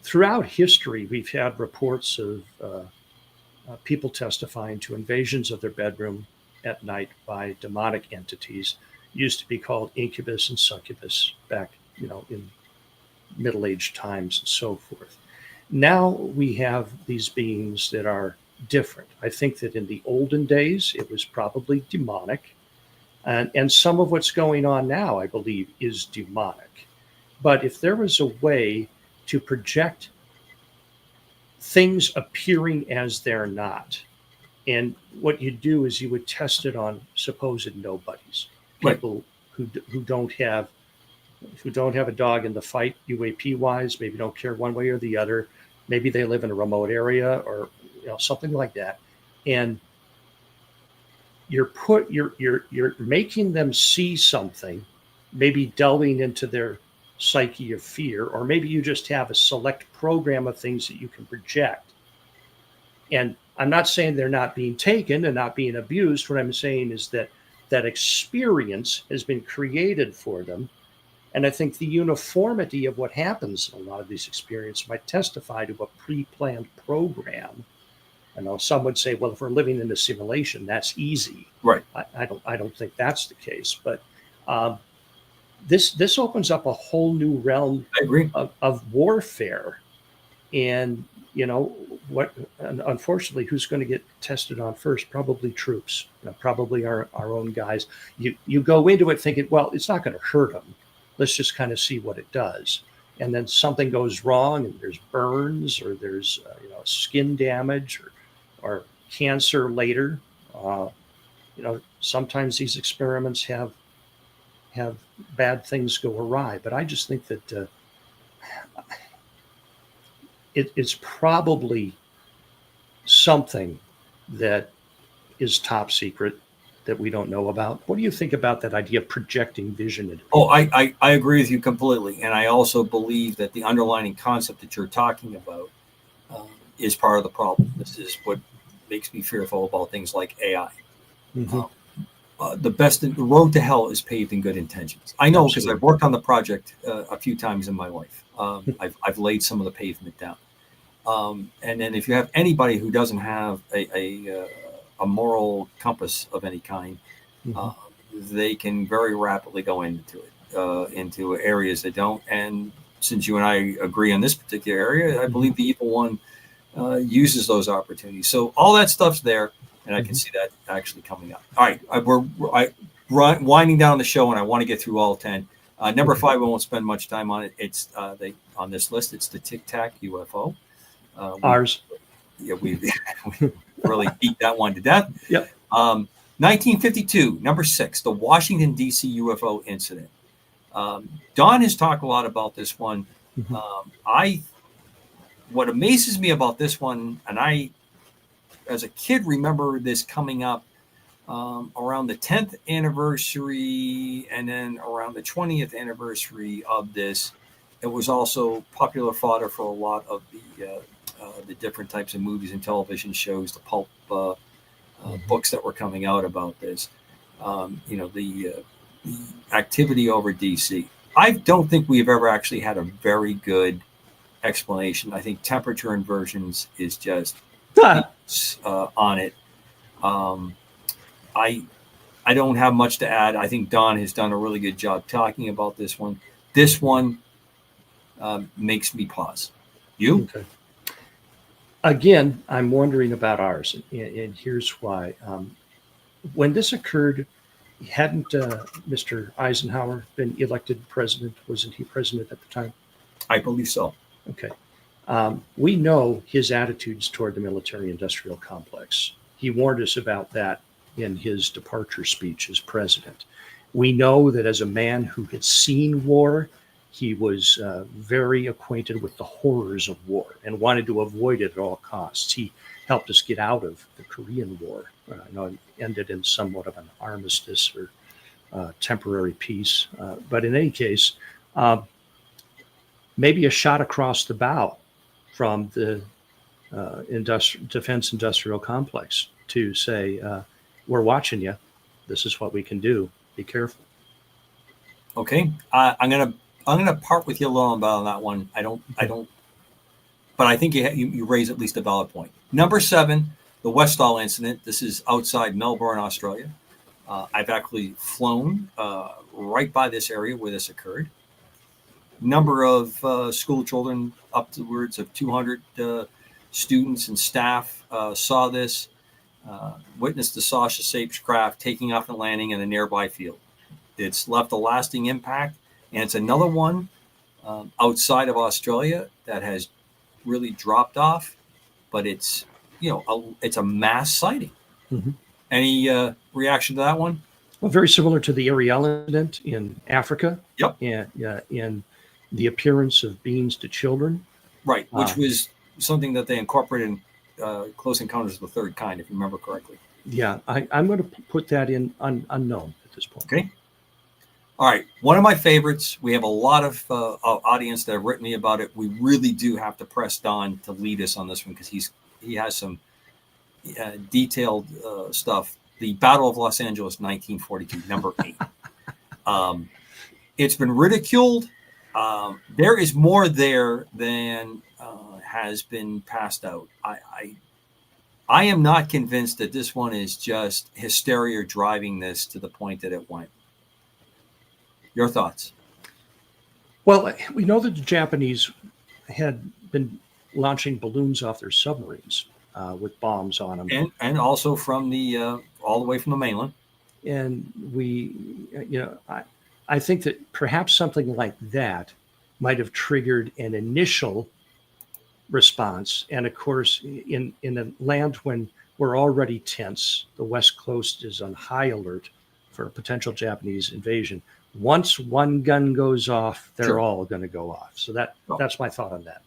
Speaker 2: Throughout history, we've had reports of people testifying to invasions of their bedroom at night by demonic entities, used to be called incubus and succubus back, in Middle Age times and so forth. Now we have these beings that are different. I think that in the olden days, it was probably demonic. And some of what's going on now, I believe, is demonic. But if there was a way to project things appearing as they're not, and what you do is you would test it on supposed nobodies, people who don't have a dog in the fight, UAP wise, maybe don't care one way or the other. Maybe they live in a remote area or something like that, and you're making them see something, maybe delving into their psyche of fear, or maybe you just have a select program of things that you can project. And I'm not saying they're not being taken and not being abused. What I'm saying is that experience has been created for them. And I think the uniformity of what happens in a lot of these experiences might testify to a pre-planned program. I know some would say, well, if we're living in a simulation, that's easy.
Speaker 3: Right.
Speaker 2: I don't think that's the case. But this opens up a whole new realm of warfare. And, unfortunately, who's going to get tested on first? Probably troops, probably our own guys. You go into it thinking, well, it's not going to hurt them. Let's just kind of see what it does. And then something goes wrong and there's burns or there's skin damage or cancer later. Sometimes these experiments have bad things go awry. But I just think that it's probably something that is top secret that we don't know about. What do you think about that idea of projecting vision?
Speaker 3: Oh, I agree with you completely. And I also believe that the underlying concept that you're talking about is part of the problem. This is what makes me fearful about things like AI.
Speaker 2: Mm-hmm.
Speaker 3: The road to hell is paved in good intentions. I know because I've worked on the project a few times in my life. I've laid some of the pavement down. And then if you have anybody who doesn't have a moral compass of any kind, they can very rapidly go into it, into areas that don't. And since you and I agree on this particular area, I believe the evil one uses those opportunities. So all that stuff's there, and I can see that actually coming up. All right, we're winding down the show, and I want to get through all 10. Number 5, we won't spend much time on it. It's on this list. It's the Tic-Tac UFO.
Speaker 2: Ours.
Speaker 3: Yeah, we really beat that one to death.
Speaker 2: Yep.
Speaker 3: 1952, number 6, the Washington, D.C. UFO incident. Don has talked a lot about this one. What amazes me about this one, and I, as a kid, remember this coming up around the 10th anniversary and then around the 20th anniversary of this. It was also popular fodder for a lot of the different types of movies and television shows, the pulp books that were coming out about this. The activity over DC. I don't think we've ever actually had a very good explanation. I think temperature inversions is just on it. I don't have much to add. I think Don has done a really good job talking about this one. This one makes me pause. You?
Speaker 2: Okay. Again, I'm wondering about ours, and here's why. When this occurred, hadn't Mr. Eisenhower been elected president? Wasn't he president at the time?
Speaker 3: I believe so.
Speaker 2: Okay. We know his attitudes toward the military-industrial complex. He warned us about that in his departure speech as president. We know that as a man who had seen war, he was very acquainted with the horrors of war and wanted to avoid it at all costs. He helped us get out of the Korean War. I know it ended in somewhat of an armistice or temporary peace. But in any case, maybe a shot across the bow from the defense industrial complex to say, we're watching you. This is what we can do. Be careful.
Speaker 3: Okay. I'm gonna part with you a little bit on that one. I don't, but I think you raise at least a valid point. Number 7, the Westall incident. This is outside Melbourne, Australia. I've actually flown right by this area where this occurred. number of school children, upwards of 200 students and staff saw this, witnessed the Sasha spacecraft taking off and landing in a nearby field. It's left a lasting impact, and it's another one outside of Australia that has really dropped off, but it's it's a mass sighting.
Speaker 2: Mm-hmm.
Speaker 3: Any reaction to that one?
Speaker 2: Well, very similar to the Ariel incident in Africa.
Speaker 3: Yep.
Speaker 2: And the appearance of beings to children.
Speaker 3: Right, which was something that they incorporated in Close Encounters of the Third Kind, if you remember correctly.
Speaker 2: Yeah, I'm going to put that in unknown at this point.
Speaker 3: Okay. All right, one of my favorites. We have a lot of audience that have written me about it. We really do have to press Don to lead us on this one because he has some detailed stuff. The Battle of Los Angeles, 1942, number 8. It's been ridiculed. There is more there than has been passed out. I am not convinced that this one is just hysteria driving this to the point that it went. Your thoughts?
Speaker 2: Well, we know that the Japanese had been launching balloons off their submarines with bombs on them,
Speaker 3: and also from the all the way from the mainland.
Speaker 2: And I think that perhaps something like that might have triggered an initial response. And of course, in a land when we're already tense, the West Coast is on high alert for a potential Japanese invasion. Once one gun goes off, they're all going to go off. So that's my thought on that.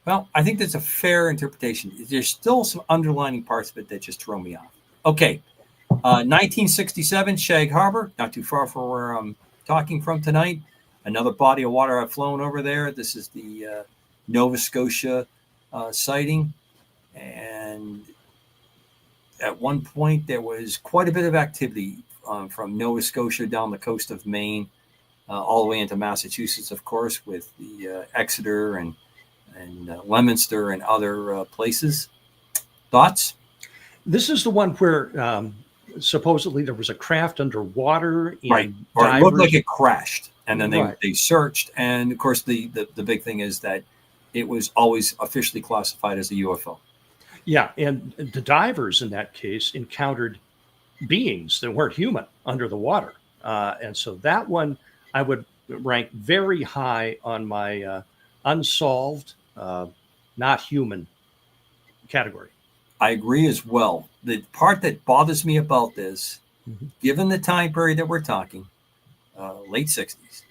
Speaker 3: Well, I think that's a fair interpretation. There's still some underlining parts of it that just throw me off. Okay. 1967, Shag Harbor, not too far from where I'm talking from tonight. Another body of water I've flown over there. This is the Nova Scotia sighting. And at one point, there was quite a bit of activity from Nova Scotia down the coast of Maine, all the way into Massachusetts, of course, with the Exeter and Leominster and other places. Thoughts?
Speaker 2: This is the one where supposedly there was a craft underwater. And
Speaker 3: right. Or it looked like it crashed. And then they searched. And, of course, the big thing is that it was always officially classified as a UFO.
Speaker 2: Yeah. And the divers in that case encountered beings that weren't human under the water. And so that one I would rank very high on my unsolved, not human category.
Speaker 3: I agree as well. The part that bothers me about this, given the time period that we're talking, late 60s,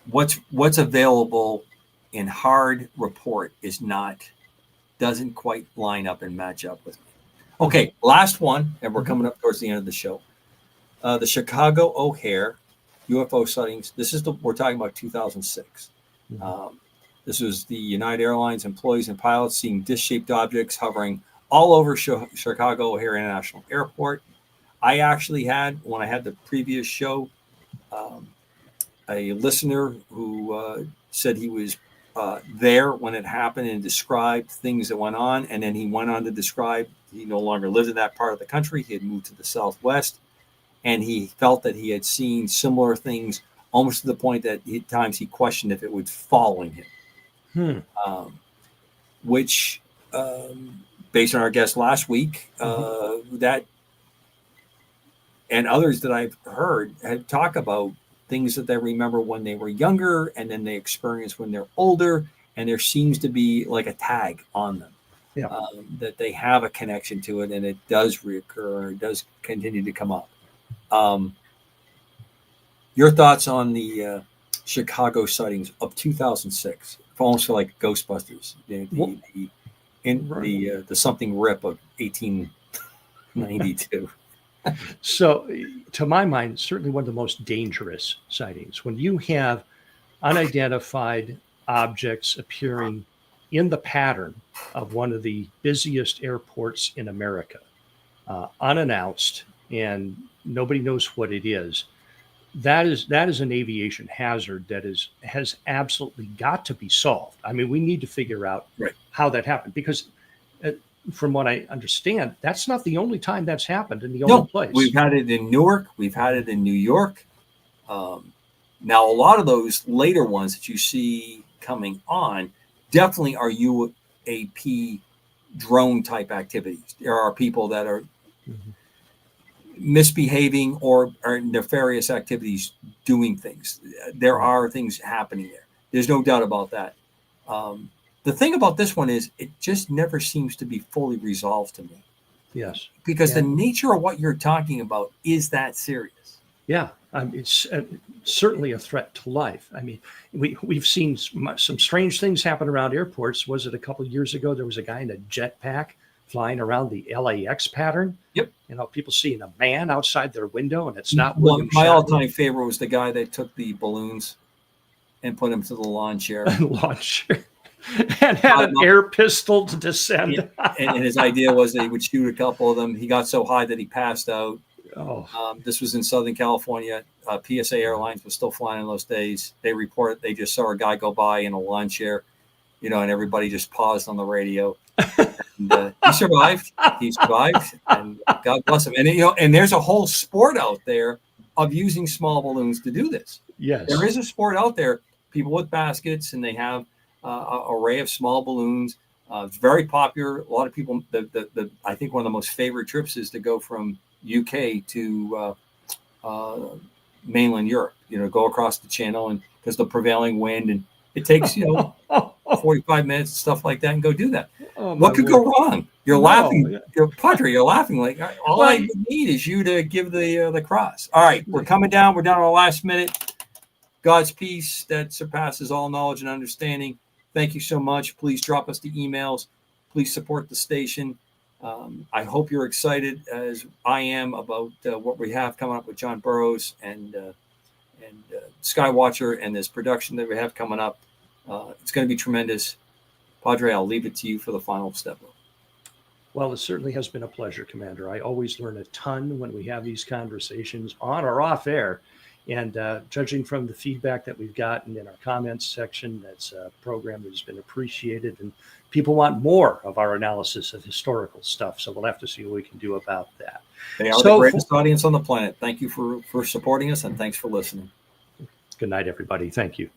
Speaker 3: what's available in hard report doesn't quite line up and match up with me. Okay, last one, and we're coming up towards the end of the show. The Chicago O'Hare UFO sightings. We're talking about 2006. This was the United Airlines employees and pilots seeing disc-shaped objects hovering all over Chicago O'Hare International Airport. I actually had, when I had the previous show, a listener who said he was there when it happened and described things that went on. And then he went on to describe he no longer lived in that part of the country. He had moved to the Southwest. And he felt that he had seen similar things almost to the point that at times he questioned if it was following him. Which, based on our guest last week, that and others that I've heard had talk about things that they remember when they were younger and then they experience when they're older. And there seems to be like a tag on them. Yeah. That they have a connection to it and it does reoccur or it does continue to come up. Your thoughts on the Chicago sightings of 2006, almost like Ghostbusters, the something rip of 1892.
Speaker 2: So, to my mind, certainly one of the most dangerous sightings when you have unidentified objects appearing in the pattern of one of the busiest airports in America, unannounced, and nobody knows what it is. That is an aviation hazard that has absolutely got to be solved. I mean, we need to figure out how that happened because, from what I understand, that's not the only time that's happened in the only place.
Speaker 3: We've had it in Newark. We've had it in New York. Now, a lot of those later ones that you see coming on definitely are UAP drone type activities. There are people that are misbehaving or are nefarious activities doing things. There are things happening there. There's no doubt about that. The thing about this one is it just never seems to be fully resolved to me.
Speaker 2: Yes.
Speaker 3: Because the nature of what you're talking about is that serious.
Speaker 2: Yeah, it's certainly a threat to life. I mean, we've seen some strange things happen around airports. Was it a couple of years ago? There was a guy in a jetpack flying around the LAX pattern.
Speaker 3: Yep.
Speaker 2: You know, people seeing a man outside their window, and it's not
Speaker 3: Well,
Speaker 2: William
Speaker 3: my
Speaker 2: Shatner.
Speaker 3: all-time favorite was the guy that took the balloons and put them to the lawn chair.
Speaker 2: Launch and had an air pistol to descend.
Speaker 3: and his idea was that he would shoot a couple of them. He got so high that he passed out. This was in Southern California. PSA Airlines was still flying in those days. They reported they just saw a guy go by in a lawn chair, you know, and everybody just paused on the radio. And he survived. He survived, and God bless him. And you know, and there's a whole sport out there of using small balloons to do this.
Speaker 2: Yes,
Speaker 3: there is a sport out there. People with baskets, and they have an array of small balloons. It's very popular. A lot of people. I think one of the most favorite trips is to go from UK to mainland Europe, you know, go across the channel, and because the prevailing wind, and it takes, you know, 45 minutes, stuff like that, and go do that. What could go wrong? You're laughing. Padre, you're laughing. Like, all I need is you to give the cross. All right, we're coming down. We're down to our last minute. God's peace that surpasses all knowledge and understanding. Thank you so much. Please drop us the emails. Please support the station. I hope you're excited as I am about what we have coming up with John Burroughs and Skywatcher and this production that we have coming up. It's going to be tremendous. Padre, I'll leave it to you for the final step.
Speaker 2: Well, it certainly has been a pleasure, Commander. I always learn a ton when we have these conversations on or off air. And judging from the feedback that we've gotten in our comments section, that's a program that has been appreciated. And people want more of our analysis of historical stuff. So we'll have to see what we can do about that.
Speaker 3: They are the greatest audience on the planet. Thank you for supporting us, and thanks for listening.
Speaker 2: Good night, everybody. Thank you.